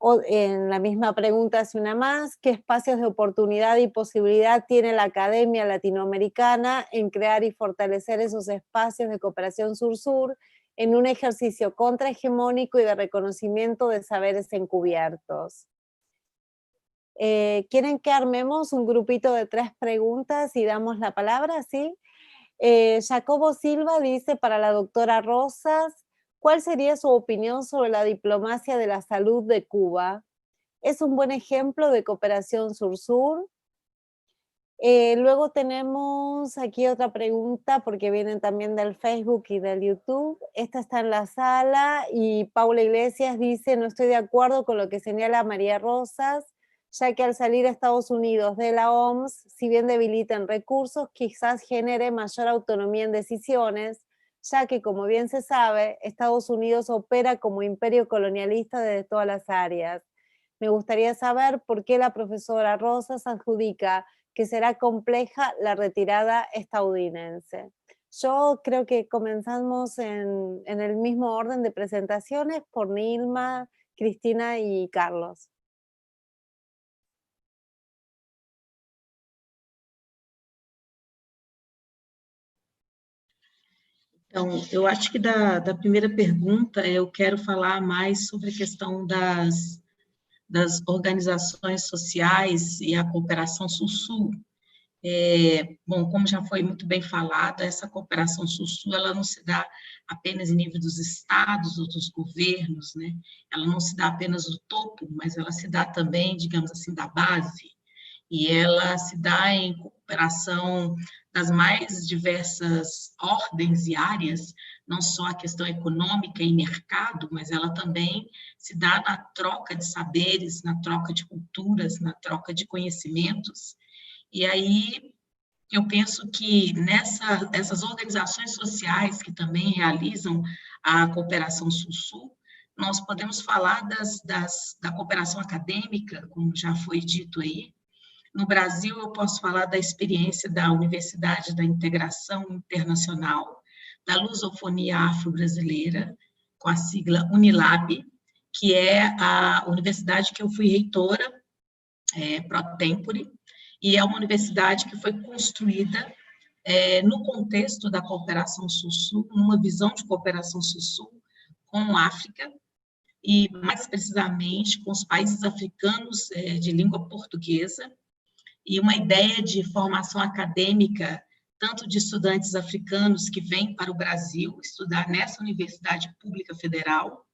O en la misma pregunta hace una más: ¿qué espacios de oportunidad y posibilidad tiene la academia latinoamericana en crear y fortalecer esos espacios de cooperación sur-sur en un ejercicio contrahegemónico y de reconocimiento de saberes encubiertos? ¿Quieren que armemos un grupito de 3 preguntas y damos la palabra? ¿Sí? Jacobo Silva dice para la doctora Rosas: ¿cuál sería su opinión sobre la diplomacia de la salud de Cuba? ¿Es un buen ejemplo de cooperación sur-sur? Luego tenemos aquí otra pregunta, porque vienen también del Facebook y del YouTube. Esta está en la sala y Paula Iglesias dice: no estoy de acuerdo con lo que señala María Rosas, ya que al salir a Estados Unidos de la OMS, si bien debilitan recursos, quizás genere mayor autonomía en decisiones, ya que, como bien se sabe, Estados Unidos opera como imperio colonialista desde todas las áreas. Me gustaría saber por qué la profesora Rosas adjudica que será compleja la retirada estadounidense. Yo creo que comenzamos en el mismo orden de presentaciones por Nilma, Cristina y Carlos. Então, eu acho que da primeira pergunta, eu quero falar mais sobre a questão das organizações sociais e a cooperação sul-sul. Bom, como já foi muito bem falado, essa cooperação sul-sul, ela não se dá apenas em nível dos estados ou dos governos, né? Ela não se dá apenas do topo, mas ela se dá também, digamos assim, da base. E ela se dá em cooperação das mais diversas ordens e áreas, não só a questão econômica e mercado, mas ela também se dá na troca de saberes, na troca de culturas, na troca de conhecimentos. E aí eu penso que essas organizações sociais que também realizam a cooperação sul-sul, nós podemos falar da cooperação acadêmica, como já foi dito aí. No Brasil, eu posso falar da experiência da Universidade da Integração Internacional, da Lusofonia Afro-Brasileira, com a sigla Unilab, que é a universidade que eu fui reitora, pro tempore, e é uma universidade que foi construída no contexto da cooperação sul-sul, numa visão de cooperação sul-sul com a África, e mais precisamente com os países africanos de língua portuguesa, e uma ideia de formação acadêmica, tanto de estudantes africanos que vêm para o Brasil estudar nessa Universidade Pública Federal,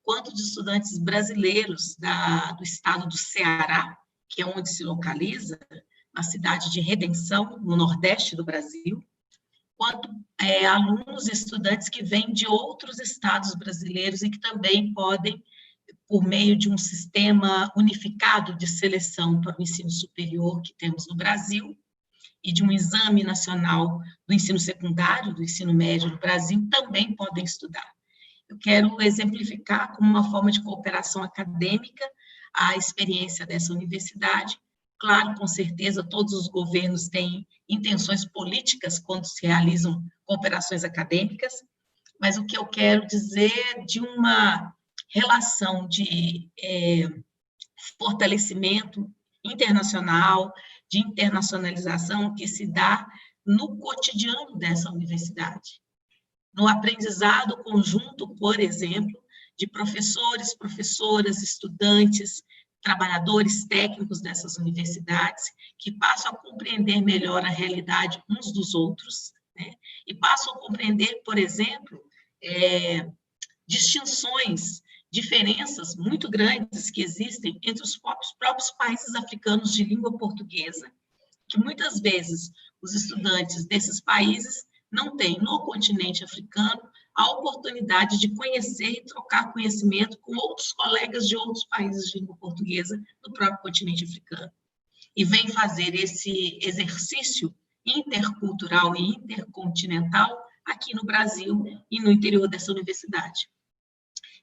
quanto de estudantes brasileiros do estado do Ceará, que é onde se localiza, na cidade de Redenção, no nordeste do Brasil, quanto alunos e estudantes que vêm de outros estados brasileiros e que também podem, por meio de um sistema unificado de seleção para o ensino superior que temos no Brasil, e de um exame nacional do ensino secundário, do ensino médio no Brasil, também podem estudar. Eu quero exemplificar como uma forma de cooperação acadêmica a experiência dessa universidade. Claro, com certeza, todos os governos têm intenções políticas quando se realizam cooperações acadêmicas, mas o que eu quero dizer de uma relação de fortalecimento internacional, de internacionalização que se dá no cotidiano dessa universidade. No aprendizado conjunto, por exemplo, de professores, professoras, estudantes, trabalhadores técnicos dessas universidades, que passam a compreender melhor a realidade uns dos outros, né? E passam a compreender, por exemplo, distinções, diferenças muito grandes que existem entre os próprios países africanos de língua portuguesa, que muitas vezes os estudantes desses países não têm no continente africano a oportunidade de conhecer e trocar conhecimento com outros colegas de outros países de língua portuguesa do próprio continente africano. E vem fazer esse exercício intercultural e intercontinental aqui no Brasil e no interior dessa universidade.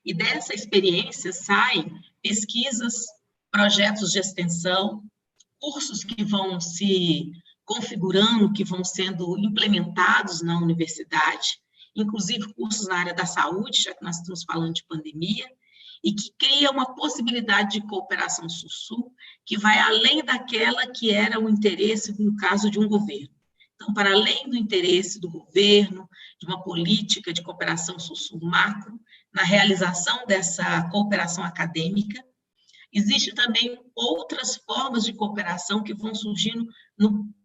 E dessa experiência saem pesquisas, projetos de extensão, cursos que vão se configurando, que vão sendo implementados na universidade, inclusive cursos na área da saúde, já que nós estamos falando de pandemia, e que cria uma possibilidade de cooperação sul-sul que vai além daquela que era o interesse, no caso de um governo. Então, para além do interesse do governo, de uma política de cooperação sul-sul macro, na realização dessa cooperação acadêmica, existem também outras formas de cooperação que vão surgindo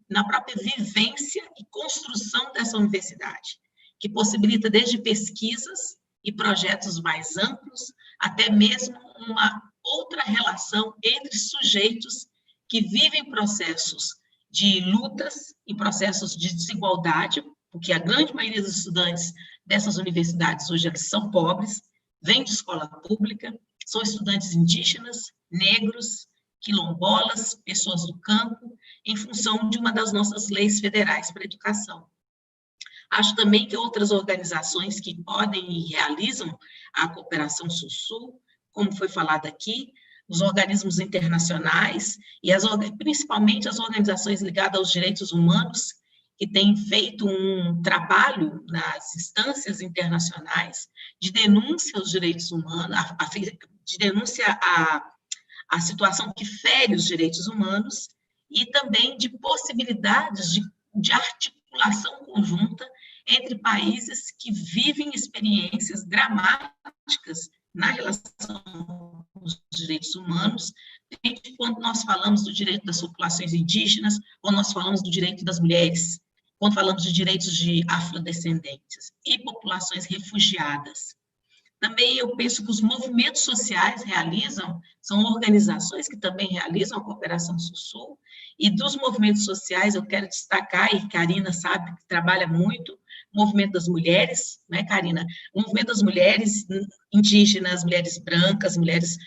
na própria vivência e construção dessa universidade, que possibilita desde pesquisas e projetos mais amplos, até mesmo uma outra relação entre sujeitos que vivem processos de lutas e processos de desigualdade, porque a grande maioria dos estudantes dessas universidades hoje eles são pobres, vêm de escola pública, são estudantes indígenas, negros, quilombolas, pessoas do campo, em função de uma das nossas leis federais para a educação. Acho também que outras organizações que podem e realizam a cooperação sul-sul, como foi falado aqui, os organismos internacionais e principalmente as organizações ligadas aos direitos humanos, que têm feito um trabalho nas instâncias internacionais de denúncia aos direitos humanos, de denúncia à situação que fere os direitos humanos e também de possibilidades de articulação conjunta entre países que vivem experiências dramáticas na relação com os direitos humanos, quando nós falamos do direito das populações indígenas, quando nós falamos do direito das mulheres, quando falamos de direitos de afrodescendentes e populações refugiadas. Também eu penso que os movimentos sociais são organizações que também realizam a cooperação sul-sul, e dos movimentos sociais eu quero destacar, e Karina sabe que trabalha muito, o movimento das mulheres, né, Karina? O movimento das mulheres indígenas, mulheres brancas, mulheres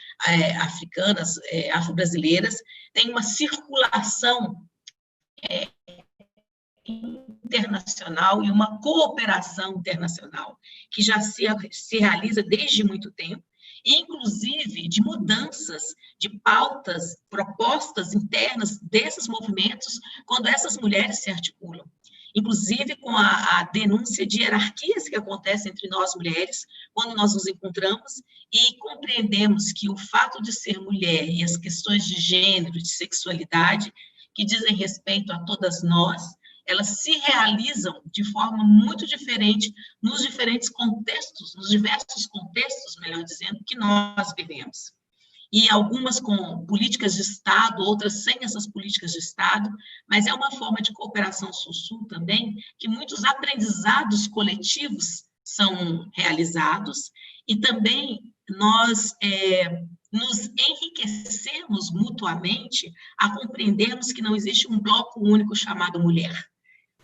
africanas, afro-brasileiras, tem uma circulação internacional e uma cooperação internacional que já se realiza desde muito tempo, inclusive de mudanças de pautas, propostas internas desses movimentos, quando essas mulheres se articulam. Inclusive com a denúncia de hierarquias que acontecem entre nós mulheres, quando nós nos encontramos e compreendemos que o fato de ser mulher e as questões de gênero, de sexualidade, que dizem respeito a todas nós, elas se realizam de forma muito diferente nos diferentes contextos, nos diversos contextos, melhor dizendo, que nós vivemos. E algumas com políticas de Estado, outras sem essas políticas de Estado, mas é uma forma de cooperação sul-sul também, que muitos aprendizados coletivos são realizados, e também nós nos enriquecemos mutuamente a compreendermos que não existe um bloco único chamado mulher,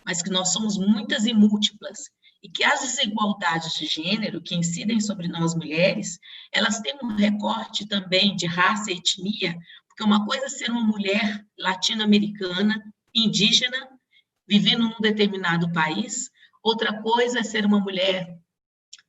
mas que nós somos muitas e múltiplas, e que as desigualdades de gênero que incidem sobre nós mulheres, elas têm um recorte também de raça e etnia, porque uma coisa é ser uma mulher latino-americana, indígena, vivendo num determinado país, outra coisa é ser uma mulher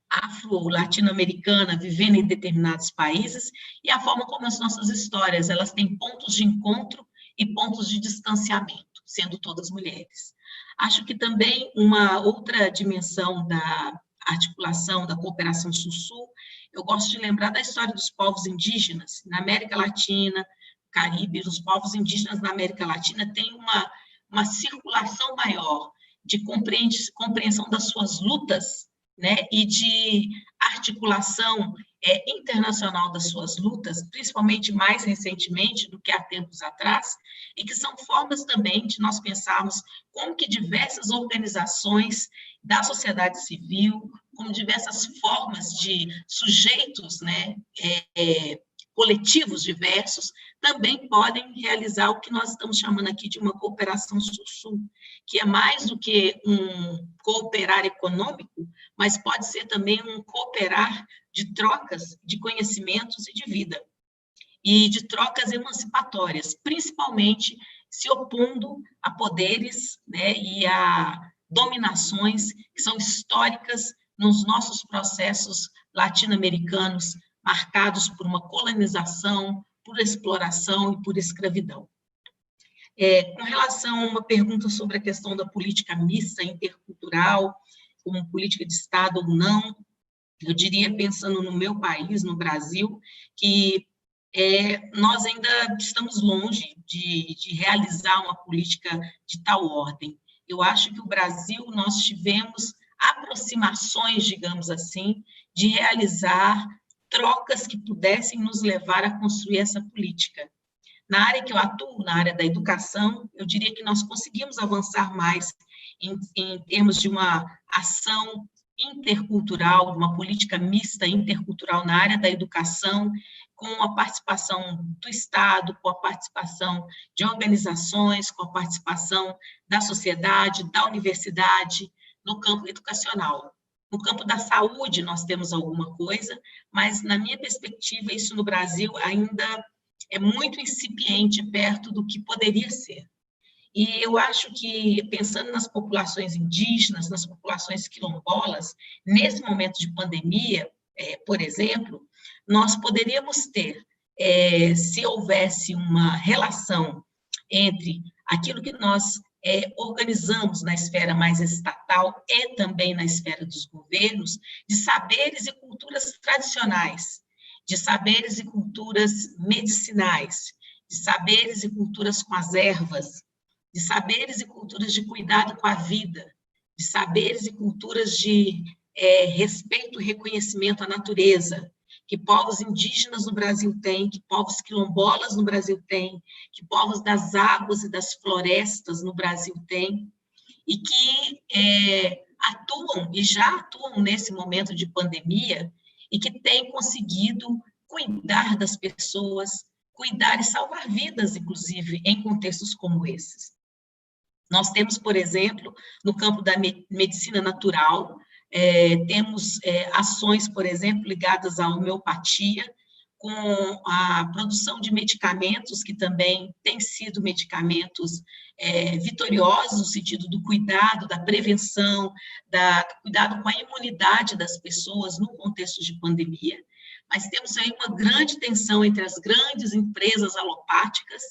afro-latino-americana, vivendo em determinados países, e a forma como as nossas histórias, elas têm pontos de encontro e pontos de distanciamento, sendo todas mulheres. Acho que também uma outra dimensão da articulação da cooperação sul-sul, eu gosto de lembrar da história dos povos indígenas na América Latina, Caribe. Os povos indígenas na América Latina têm uma circulação maior de compreensão das suas lutas, né, e de articulação internacional das suas lutas, principalmente mais recentemente do que há tempos atrás, e que são formas também de nós pensarmos como que diversas organizações da sociedade civil, como diversas formas de sujeitos, né, coletivos diversos, também podem realizar o que nós estamos chamando aqui de uma cooperação sul-sul, que é mais do que um cooperar econômico, mas pode ser também um cooperar de trocas de conhecimentos e de vida, e de trocas emancipatórias, principalmente se opondo a poderes, né, e a dominações que são históricas nos nossos processos latino-americanos, marcados por uma colonização, por exploração e por escravidão. Com relação a uma pergunta sobre a questão da política mista, intercultural, como política de Estado ou não, eu diria, pensando no meu país, no Brasil, que nós ainda estamos longe de realizar uma política de tal ordem. Eu acho que o Brasil, nós tivemos aproximações, digamos assim, de realizar trocas que pudessem nos levar a construir essa política. Na área que eu atuo, na área da educação, eu diria que nós conseguimos avançar mais em termos de uma ação intercultural, uma política mista intercultural na área da educação, com a participação do Estado, com a participação de organizações, com a participação da sociedade, da universidade, no campo educacional. No campo da saúde, nós temos alguma coisa, mas, na minha perspectiva, isso no Brasil ainda é muito incipiente perto do que poderia ser. E eu acho que, pensando nas populações indígenas, nas populações quilombolas, nesse momento de pandemia, por exemplo, nós poderíamos ter, se houvesse uma relação entre aquilo que nós organizamos na esfera mais estatal e também na esfera dos governos, de saberes e culturas tradicionais, de saberes e culturas medicinais, de saberes e culturas com as ervas, de saberes e culturas de cuidado com a vida, de saberes e culturas de respeito e reconhecimento à natureza, que povos indígenas no Brasil têm, que povos quilombolas no Brasil têm, que povos das águas e das florestas no Brasil têm, e que atuam e já atuam nesse momento de pandemia e que têm conseguido cuidar das pessoas, cuidar e salvar vidas, inclusive, em contextos como esses. Nós temos, por exemplo, no campo da medicina natural, temos ações, por exemplo, ligadas à homeopatia, com a produção de medicamentos, que também têm sido medicamentos vitoriosos, no sentido do cuidado, da prevenção, do cuidado com a imunidade das pessoas no contexto de pandemia. Mas temos aí uma grande tensão entre as grandes empresas alopáticas,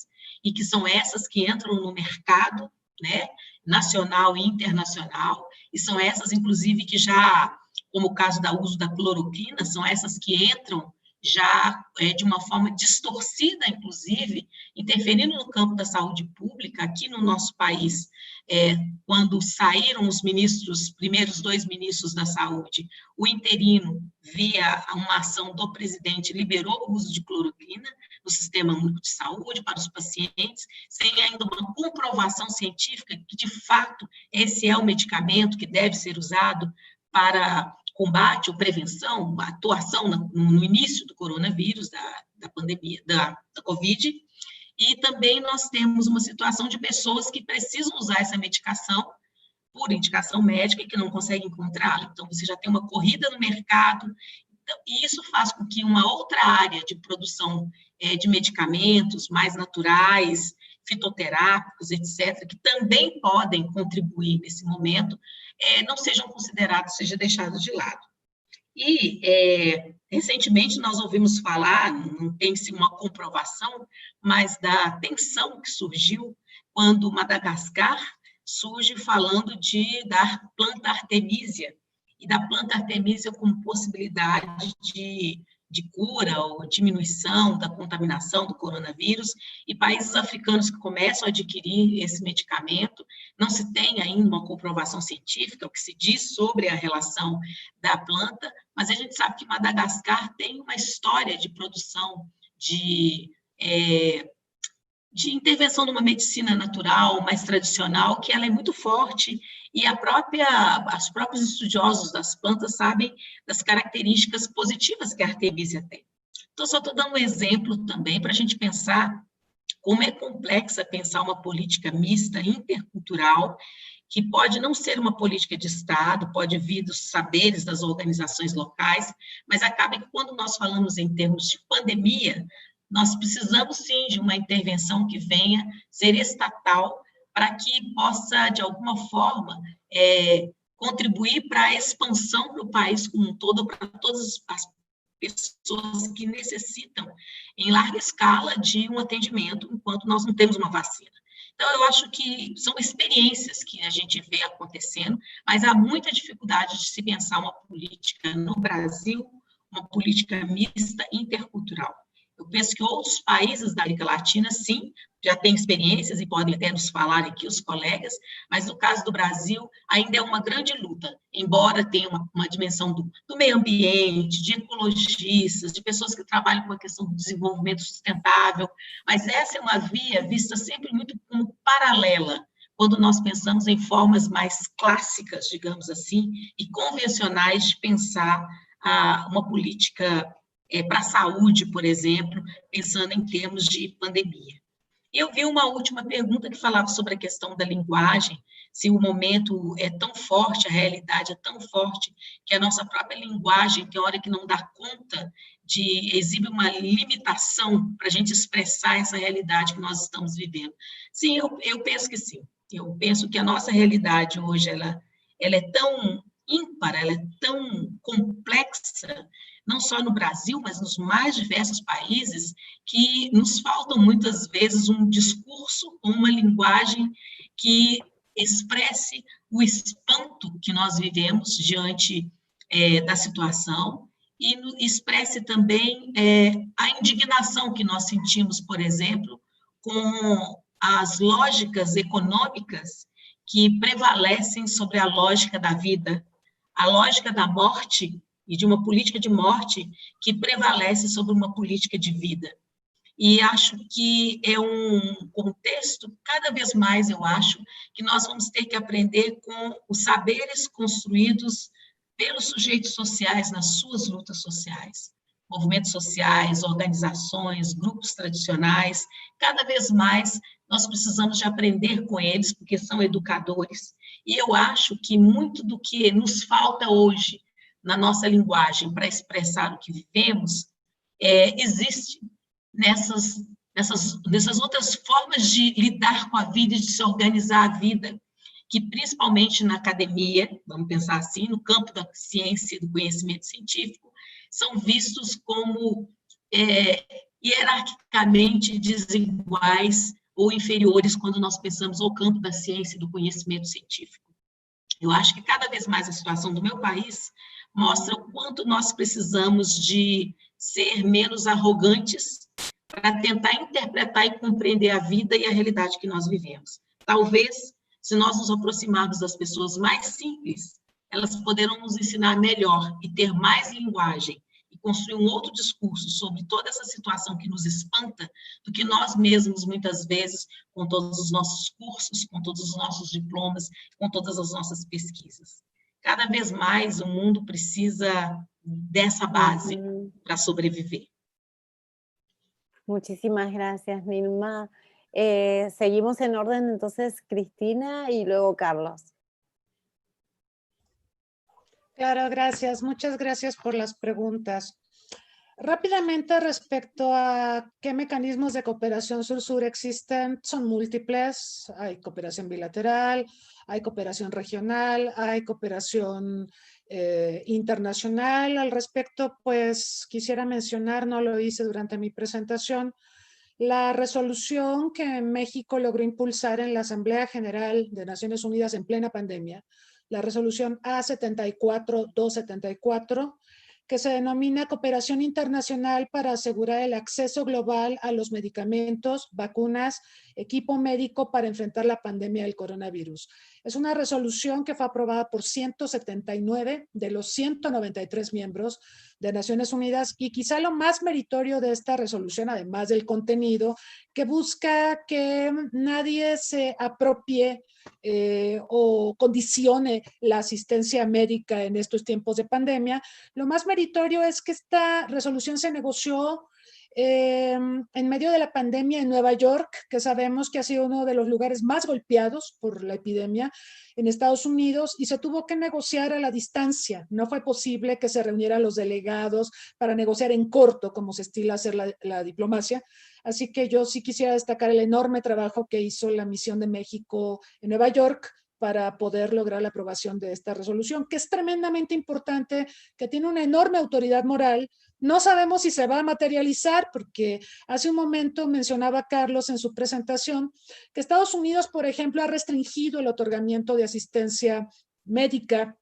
e que são essas que entram no mercado, né, nacional e internacional, e são essas, inclusive, que já, como o caso do uso da cloroquina, são essas que entram já de uma forma distorcida, inclusive, interferindo no campo da saúde pública. Aqui no nosso país, quando saíram os primeiros 2 ministros da saúde, o interino, via uma ação do presidente, liberou o uso de cloroquina no Sistema Único de Saúde para os pacientes, sem ainda uma comprovação científica que, de fato, esse é o medicamento que deve ser usado para combate ou prevenção, atuação no início do coronavírus, da pandemia, da Covid, e também nós temos uma situação de pessoas que precisam usar essa medicação por indicação médica e que não conseguem encontrá-la. Então, você já tem uma corrida no mercado, e isso faz com que uma outra área de produção de medicamentos mais naturais, fitoterápicos, etc., que também podem contribuir nesse momento, não sejam considerados, sejam deixados de lado. E, recentemente, nós ouvimos falar, não tem-se uma comprovação, mas da tensão que surgiu quando Madagascar surge falando da planta artemisia, e da planta artemisia como possibilidade de cura ou diminuição da contaminação do coronavírus, e países africanos que começam a adquirir esse medicamento. Não se tem ainda uma comprovação científica, o que se diz sobre a relação da planta, mas a gente sabe que Madagascar tem uma história de produção de intervenção numa medicina natural, mais tradicional, que ela é muito forte, e os próprios estudiosos das plantas sabem das características positivas que a artemisia tem. Então, só estou dando um exemplo também para a gente pensar como é complexa pensar uma política mista, intercultural, que pode não ser uma política de Estado, pode vir dos saberes das organizações locais, mas acaba que quando nós falamos em termos de pandemia, nós precisamos, sim, de uma intervenção que venha ser estatal para que possa, de alguma forma, contribuir para a expansão para o país como um todo, para todas as pessoas que necessitam, em larga escala, de um atendimento, enquanto nós não temos uma vacina. Então, eu acho que são experiências que a gente vê acontecendo, mas há muita dificuldade de se pensar uma política no Brasil, uma política mista intercultural. Eu penso que outros países da América Latina, sim, já têm experiências e podem até nos falar aqui, os colegas, mas no caso do Brasil, ainda é uma grande luta, embora tenha uma dimensão do meio ambiente, de ecologistas, de pessoas que trabalham com a questão do desenvolvimento sustentável, mas essa é uma via vista sempre muito como paralela, quando nós pensamos em formas mais clássicas, digamos assim, e convencionais de pensar uma política para a saúde, por exemplo, pensando em termos de pandemia. Eu vi uma última pergunta que falava sobre a questão da linguagem, se o momento é tão forte, a realidade é tão forte, que a nossa própria linguagem, tem hora que não dá conta, exibe uma limitação para a gente expressar essa realidade que nós estamos vivendo. Sim, eu penso que sim. Eu penso que a nossa realidade hoje, ela é tão ímpar, ela é tão complexa, não só no Brasil, mas nos mais diversos países, que nos faltam muitas vezes um discurso, uma linguagem que expresse o espanto que nós vivemos diante da situação e expresse também a indignação que nós sentimos, por exemplo, com as lógicas econômicas que prevalecem sobre a lógica da vida, a lógica da morte e de uma política de morte que prevalece sobre uma política de vida. E acho que é um contexto, cada vez mais eu acho, que nós vamos ter que aprender com os saberes construídos pelos sujeitos sociais nas suas lutas sociais. Movimentos sociais, organizações, grupos tradicionais, cada vez mais nós precisamos de aprender com eles, porque são educadores. E eu acho que muito do que nos falta hoje na nossa linguagem para expressar o que vivemos, existe nessas outras formas de lidar com a vida e de se organizar a vida, que principalmente na academia, vamos pensar assim, no campo da ciência e do conhecimento científico, são vistos como hierarquicamente desiguais ou inferiores quando nós pensamos no campo da ciência e do conhecimento científico. Eu acho que cada vez mais a situação do meu país mostra o quanto nós precisamos de ser menos arrogantes para tentar interpretar e compreender a vida e a realidade que nós vivemos. Talvez, se nós nos aproximarmos das pessoas mais simples, elas poderão nos ensinar melhor e ter mais linguagem e construir um outro discurso sobre toda essa situação que nos espanta do que nós mesmos, muitas vezes, com todos os nossos cursos, com todos os nossos diplomas, com todas as nossas pesquisas. Cada vez mais o mundo precisa dessa base para sobreviver. Muchísimas gracias, Nilma. Seguimos en orden, entonces, Cristina y luego Carlos. Claro, gracias. Muchas gracias por las preguntas. Rápidamente, respecto a qué mecanismos de cooperación sur-sur existen, son múltiples. Hay cooperación bilateral, hay cooperación regional, hay cooperación internacional. Al respecto, pues quisiera mencionar, no lo hice durante mi presentación, la resolución que México logró impulsar en la Asamblea General de Naciones Unidas en plena pandemia, la resolución A74-274, que se denomina Cooperación Internacional para asegurar el acceso global a los medicamentos, vacunas, equipo médico para enfrentar la pandemia del coronavirus. Es una resolución que fue aprobada por 179 de los 193 miembros de Naciones Unidas, y quizá lo más meritorio de esta resolución, además del contenido, que busca que nadie se apropie o condicione la asistencia médica en estos tiempos de pandemia. Lo más meritorio es que esta resolución se negoció en medio de la pandemia en Nueva York, que sabemos que ha sido uno de los lugares más golpeados por la epidemia en Estados Unidos, y se tuvo que negociar a la distancia. No fue posible que se reunieran los delegados para negociar en corto, como se estila hacer la diplomacia. Así que yo sí quisiera destacar el enorme trabajo que hizo la misión de México en Nueva York para poder lograr la aprobación de esta resolución, que es tremendamente importante, que tiene una enorme autoridad moral. No sabemos si se va a materializar, porque hace un momento mencionaba Carlos en su presentación que Estados Unidos, por ejemplo, ha restringido el otorgamiento de asistencia médica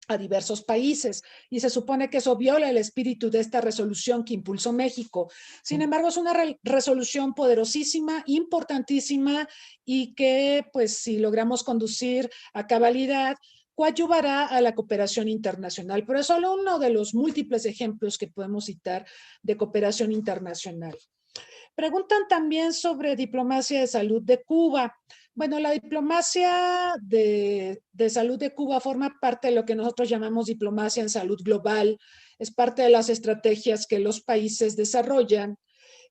a diversos países, y se supone que eso viola el espíritu de esta resolución que impulsó México. Sin embargo, es una resolución poderosísima, importantísima, y que, pues, si logramos conducir a cabalidad, coadyuvará a la cooperación internacional. Pero es solo uno de los múltiples ejemplos que podemos citar de cooperación internacional. Preguntan también sobre diplomacia de salud de Cuba. Bueno, la diplomacia de salud de Cuba forma parte de lo que nosotros llamamos diplomacia en salud global. Es parte de las estrategias que los países desarrollan,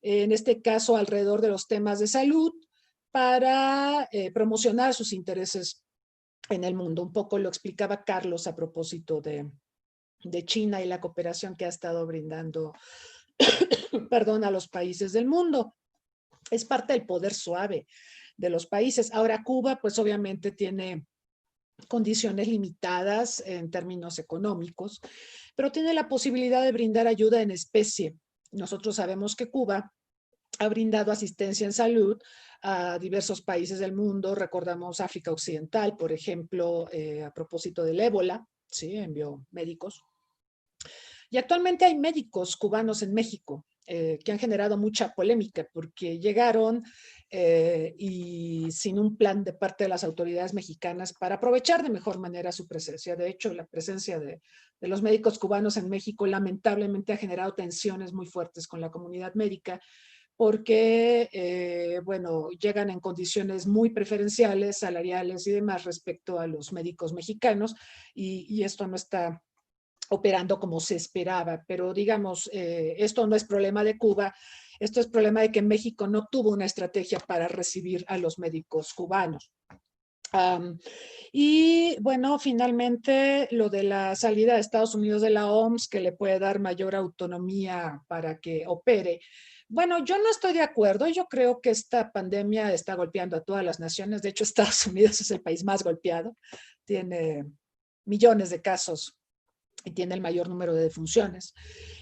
en este caso alrededor de los temas de salud, para promocionar sus intereses en el mundo. Un poco lo explicaba Carlos a propósito de China y la cooperación que ha estado brindando perdón, a los países del mundo. Es parte del poder suave de los países. Ahora, Cuba, pues obviamente tiene condiciones limitadas en términos económicos, pero tiene la posibilidad de brindar ayuda en especie. Nosotros sabemos que Cuba ha brindado asistencia en salud a diversos países del mundo. Recordamos África Occidental, por ejemplo, a propósito del ébola, ¿sí? Envió médicos. Y actualmente hay médicos cubanos en México que han generado mucha polémica porque llegaron y sin un plan de parte de las autoridades mexicanas para aprovechar de mejor manera su presencia. De hecho, la presencia de los médicos cubanos en México lamentablemente ha generado tensiones muy fuertes con la comunidad médica, porque, bueno, llegan en condiciones muy preferenciales, salariales y demás respecto a los médicos mexicanos, y esto no está operando como se esperaba. Pero digamos, esto no es problema de Cuba, esto es problema de que México no tuvo una estrategia para recibir a los médicos cubanos. Y bueno, finalmente lo de la salida de Estados Unidos de la OMS, que le puede dar mayor autonomía para que opere. Bueno, yo no estoy de acuerdo. Yo creo que esta pandemia está golpeando a todas las naciones. De hecho, Estados Unidos es el país más golpeado. Tiene millones de casos y tiene el mayor número de defunciones.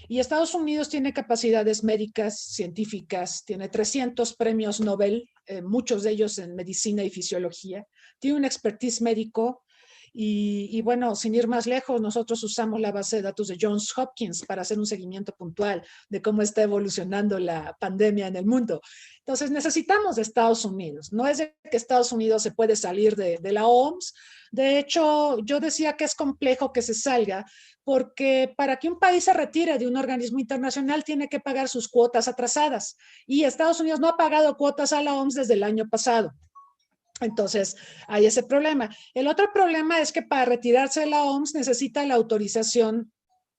Y Estados Unidos tiene capacidades médicas, científicas, tiene 300 premios Nobel, muchos de ellos en medicina y fisiología. Tiene un expertise médico y bueno, sin ir más lejos, nosotros usamos la base de datos de Johns Hopkins para hacer un seguimiento puntual de cómo está evolucionando la pandemia en el mundo. Entonces necesitamos de Estados Unidos. No es de que Estados Unidos se puede salir de la OMS. De hecho, yo decía que es complejo que se salga, porque para que un país se retire de un organismo internacional tiene que pagar sus cuotas atrasadas. Y Estados Unidos no ha pagado cuotas a la OMS desde el año pasado. Entonces, hay ese problema. El otro problema es que para retirarse de la OMS necesita la autorización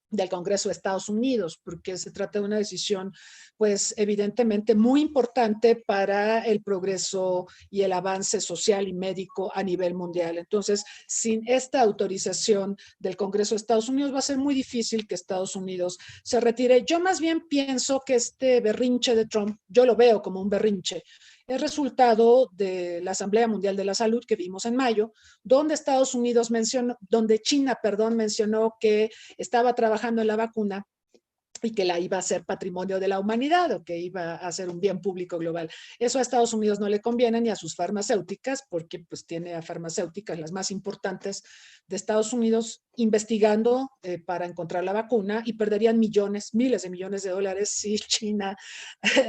del Congreso de Estados Unidos, porque se trata de una decisión, pues, evidentemente muy importante para el progreso y el avance social y médico a nivel mundial. Entonces, sin esta autorización del Congreso de Estados Unidos, va a ser muy difícil que Estados Unidos se retire. Yo más bien pienso que este berrinche de Trump, yo lo veo como un berrinche, es resultado de la Asamblea Mundial de la Salud que vimos en mayo, donde China mencionó que estaba trabajando en la vacuna y que la iba a hacer patrimonio de la humanidad o que iba a ser un bien público global. Eso a Estados Unidos no le conviene ni a sus farmacéuticas, porque pues tiene a farmacéuticas las más importantes de Estados Unidos investigando para encontrar la vacuna, y perderían millones, miles de millones de dólares si China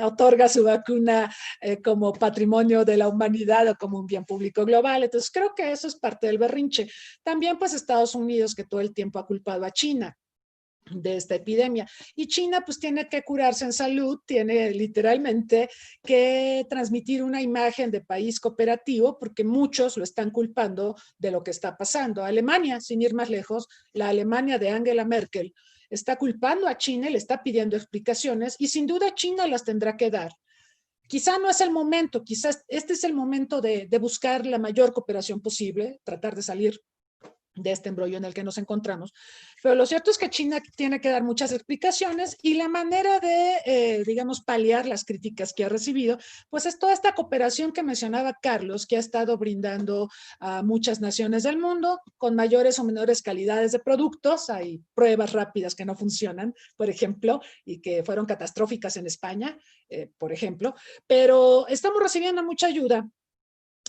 otorga su vacuna como patrimonio de la humanidad o como un bien público global. Entonces creo que eso es parte del berrinche. También pues Estados Unidos, que todo el tiempo ha culpado a China de esta epidemia, y China pues tiene que curarse en salud, tiene literalmente que transmitir una imagen de país cooperativo, porque muchos lo están culpando de lo que está pasando. Alemania, sin ir más lejos, la Alemania de Angela Merkel está culpando a China y le está pidiendo explicaciones, y sin duda China las tendrá que dar. Quizá no es el momento, quizás este es el momento de buscar la mayor cooperación posible, tratar de salir de este embrollo en el que nos encontramos. Pero lo cierto es que China tiene que dar muchas explicaciones y la manera de, digamos, paliar las críticas que ha recibido, pues es toda esta cooperación que mencionaba Carlos, que ha estado brindando a muchas naciones del mundo con mayores o menores calidades de productos. Hay pruebas rápidas que no funcionan, por ejemplo, y que fueron catastróficas en España, por ejemplo, pero estamos recibiendo mucha ayuda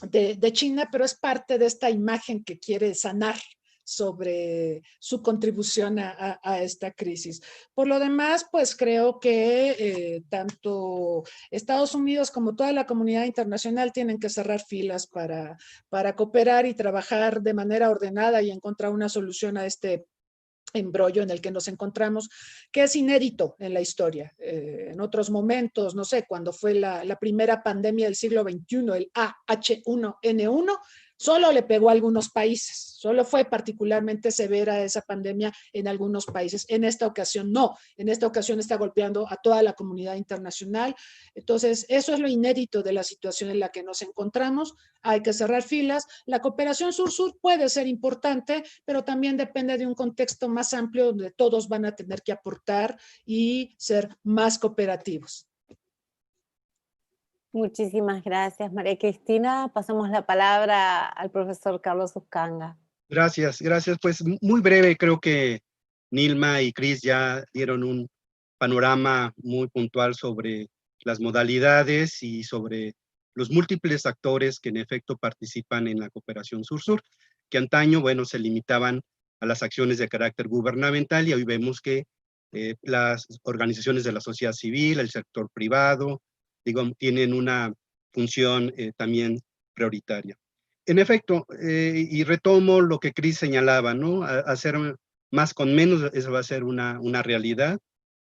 de China, pero es parte de esta imagen que quiere sanar sobre su contribución a esta crisis. Por lo demás, pues creo que tanto Estados Unidos como toda la comunidad internacional tienen que cerrar filas para cooperar y trabajar de manera ordenada y encontrar una solución a este embrollo en el que nos encontramos, que es inédito en la historia. En otros momentos, no sé, cuando fue la primera pandemia del siglo XXI, el H1N1, solo le pegó a algunos países, solo fue particularmente severa esa pandemia en algunos países. En esta ocasión no, en esta ocasión está golpeando a toda la comunidad internacional. Entonces, eso es lo inédito de la situación en la que nos encontramos. Hay que cerrar filas. La cooperación sur-sur puede ser importante, pero también depende de un contexto más amplio donde todos van a tener que aportar y ser más cooperativos. Muchísimas gracias, María Cristina. Pasamos la palabra al profesor Carlos Uscanga. Gracias, gracias. Pues muy breve, creo que Nilma y Cris ya dieron un panorama muy puntual sobre las modalidades y sobre los múltiples actores que en efecto participan en la cooperación sur-sur, que antaño, bueno, se limitaban a las acciones de carácter gubernamental y hoy vemos que las organizaciones de la sociedad civil, el sector privado, digo, tienen una función también prioritaria. En efecto, y retomo lo que Cris señalaba, ¿no? Hacer más con menos, eso va a ser una realidad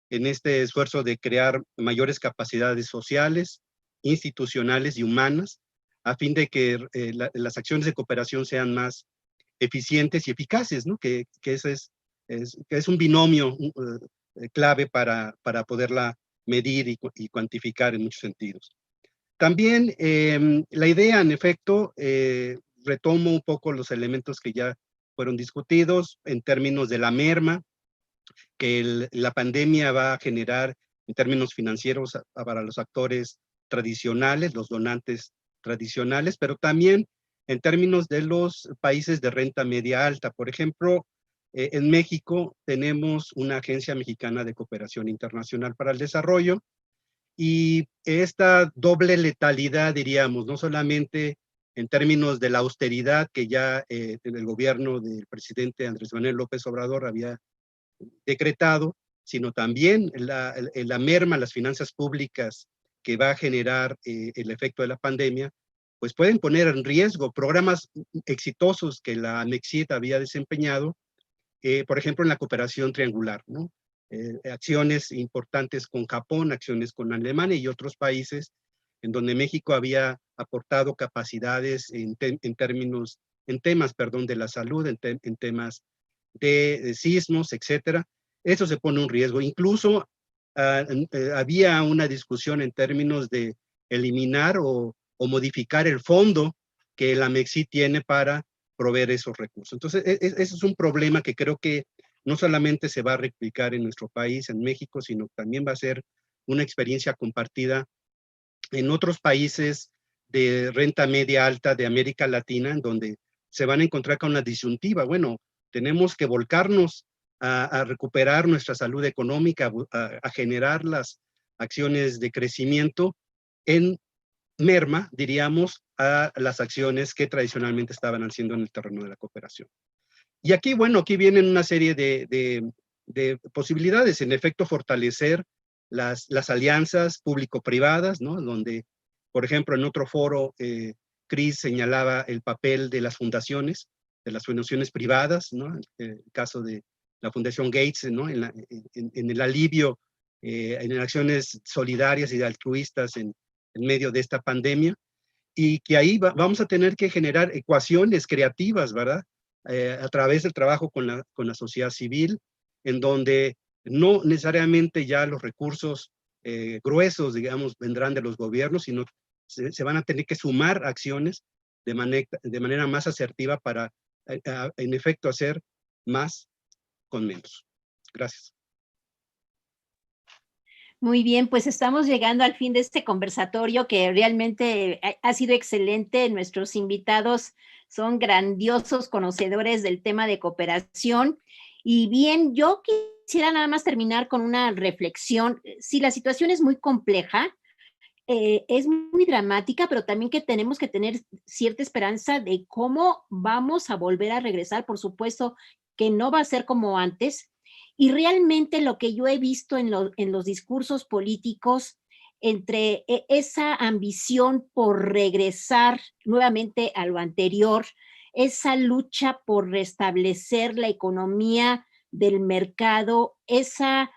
en este esfuerzo de crear mayores capacidades sociales, institucionales y humanas, a fin de que las acciones de cooperación sean más eficientes y eficaces, ¿no? Que eso es un binomio clave para poderla medir y cuantificar en muchos sentidos. También la idea, en efecto, retomo un poco los elementos que ya fueron discutidos en términos de la merma que la pandemia va a generar en términos financieros para los actores tradicionales, los donantes tradicionales, pero también en términos de los países de renta media alta. Por ejemplo, en México tenemos una Agencia Mexicana de Cooperación Internacional para el Desarrollo, y esta doble letalidad, diríamos, no solamente en términos de la austeridad que ya en el gobierno del presidente Andrés Manuel López Obrador había decretado, sino también la merma a las finanzas públicas que va a generar el efecto de la pandemia, pues pueden poner en riesgo programas exitosos que la AMEXIT había desempeñado, por ejemplo, en la cooperación triangular, ¿no? Acciones importantes con Japón, acciones con Alemania y otros países, en donde México había aportado capacidades en temas de la salud, en temas de sismos, etcétera. Eso se pone un riesgo. Incluso había una discusión en términos de eliminar o modificar el fondo que la MEXI tiene para proveer esos recursos. Entonces, ese es un problema que creo que no solamente se va a replicar en nuestro país, en México, sino también va a ser una experiencia compartida en otros países de renta media alta de América Latina, en donde se van a encontrar con la disyuntiva. Bueno, tenemos que volcarnos a recuperar nuestra salud económica, a generar las acciones de crecimiento en merma, diríamos, a las acciones que tradicionalmente estaban haciendo en el terreno de la cooperación. Y aquí, bueno, aquí vienen una serie de posibilidades, en efecto, fortalecer las alianzas público-privadas, ¿no? Donde, por ejemplo, en otro foro, Cris señalaba el papel de las fundaciones privadas, ¿no? El caso de la Fundación Gates, ¿no? En el alivio, en acciones solidarias y altruistas en medio de esta pandemia, y que ahí vamos a tener que generar ecuaciones creativas, ¿verdad? A través del trabajo con la sociedad civil, en donde no necesariamente ya los recursos gruesos, digamos, vendrán de los gobiernos, sino se van a tener que sumar acciones de manera más asertiva para en efecto, hacer más con menos. Gracias. Muy bien, pues estamos llegando al fin de este conversatorio que realmente ha sido excelente. Nuestros invitados son grandiosos conocedores del tema de cooperación. Y bien, yo quisiera nada más terminar con una reflexión. Sí, la situación es muy compleja, es muy dramática, pero también que tenemos que tener cierta esperanza de cómo vamos a volver a regresar. Por supuesto que no va a ser como antes. Y realmente lo que yo he visto en los discursos políticos, entre esa ambición por regresar nuevamente a lo anterior, esa lucha por restablecer la economía del mercado, esa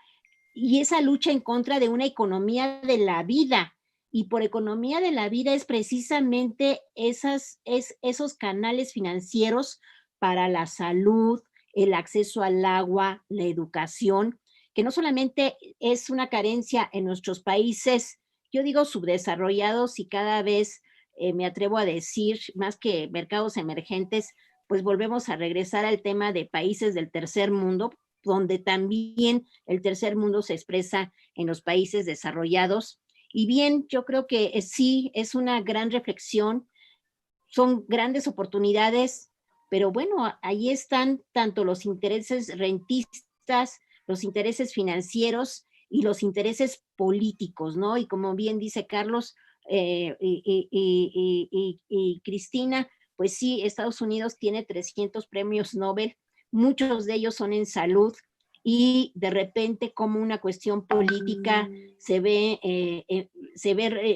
lucha en contra de una economía de la vida. Y por economía de la vida es precisamente esos canales financieros para la salud, el acceso al agua, la educación, que no solamente es una carencia en nuestros países, yo digo subdesarrollados y cada vez me atrevo a decir, más que mercados emergentes, pues volvemos a regresar al tema de países del tercer mundo, donde también el tercer mundo se expresa en los países desarrollados. Y bien, yo creo que sí, es una gran reflexión, son grandes oportunidades, pero bueno, ahí están tanto los intereses rentistas, los intereses financieros y los intereses políticos, ¿no? Y como bien dice Carlos y Cristina, pues sí, Estados Unidos tiene 300 premios Nobel, muchos de ellos son en salud, y de repente como una cuestión política se ve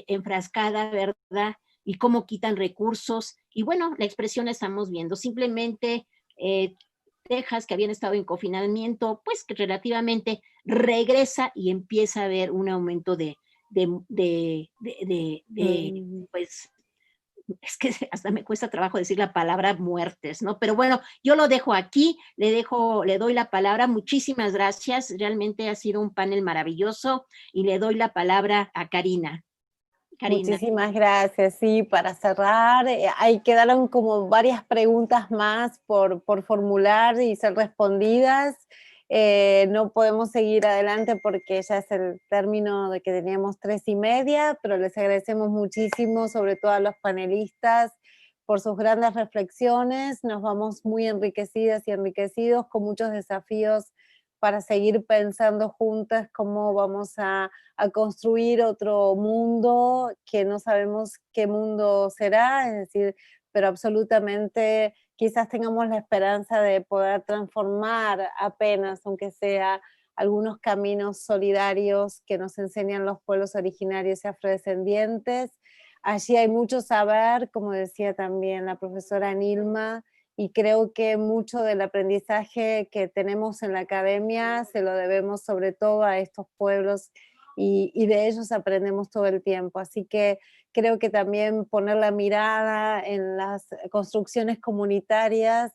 enfrascada, ¿verdad? Y cómo quitan recursos. Y bueno, la expresión la estamos viendo. Simplemente Texas, que habían estado en confinamiento, pues que relativamente regresa y empieza a haber un aumento pues, es que hasta me cuesta trabajo decir la palabra muertes, ¿no? Pero bueno, yo lo dejo aquí, le doy la palabra, muchísimas gracias, realmente ha sido un panel maravilloso, y le doy la palabra a Karina. Muchísimas gracias. Sí, para cerrar, ahí quedaron como varias preguntas más por formular y ser respondidas. No podemos seguir adelante porque ya es el término de que teníamos 3:30, pero les agradecemos muchísimo, sobre todo a los panelistas, por sus grandes reflexiones. Nos vamos muy enriquecidas y enriquecidos con muchos desafíos para seguir pensando juntas cómo vamos a construir otro mundo, que no sabemos qué mundo será, es decir, pero absolutamente quizás tengamos la esperanza de poder transformar apenas, aunque sea algunos caminos solidarios que nos enseñan los pueblos originarios y afrodescendientes. Allí hay mucho saber, como decía también la profesora Nilma, y creo que mucho del aprendizaje que tenemos en la academia se lo debemos sobre todo a estos pueblos, y de ellos aprendemos todo el tiempo. Así que creo que también poner la mirada en las construcciones comunitarias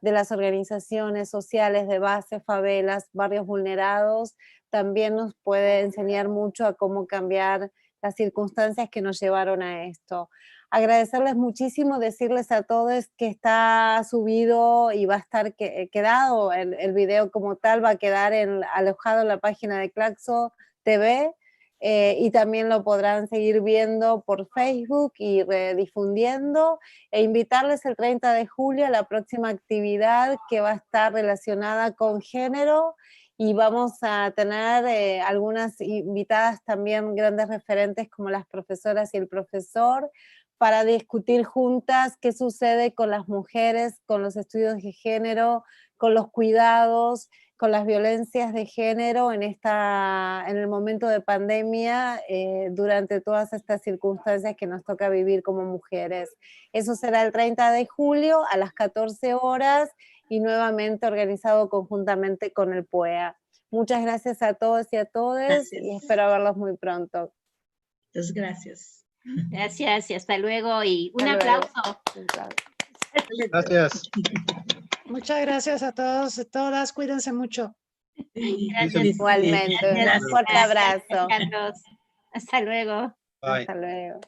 de las organizaciones sociales de base, favelas, barrios vulnerados, también nos puede enseñar mucho a cómo cambiar las circunstancias que nos llevaron a esto. Agradecerles muchísimo, decirles a todos que está subido y va a estar quedado, el video como tal va a quedar alojado en la página de Claxo TV, y también lo podrán seguir viendo por Facebook y redifundiendo, e invitarles el 30 de julio a la próxima actividad que va a estar relacionada con género, y vamos a tener algunas invitadas también, grandes referentes como las profesoras y el profesor, para discutir juntas qué sucede con las mujeres, con los estudios de género, con los cuidados, con las violencias de género en el momento de pandemia, durante todas estas circunstancias que nos toca vivir como mujeres. Eso será el 30 de julio a las 14 horas y nuevamente organizado conjuntamente con el PUEA. Muchas gracias a todos y a todas, y espero verlos muy pronto. Muchas gracias. Gracias y hasta luego, y un Hasta luego. aplauso. Gracias. Muchas gracias a todos y todas. Cuídense mucho. Gracias. Igualmente. Gracias. Un fuerte abrazo. Carlos. Hasta luego. Bye. Hasta luego.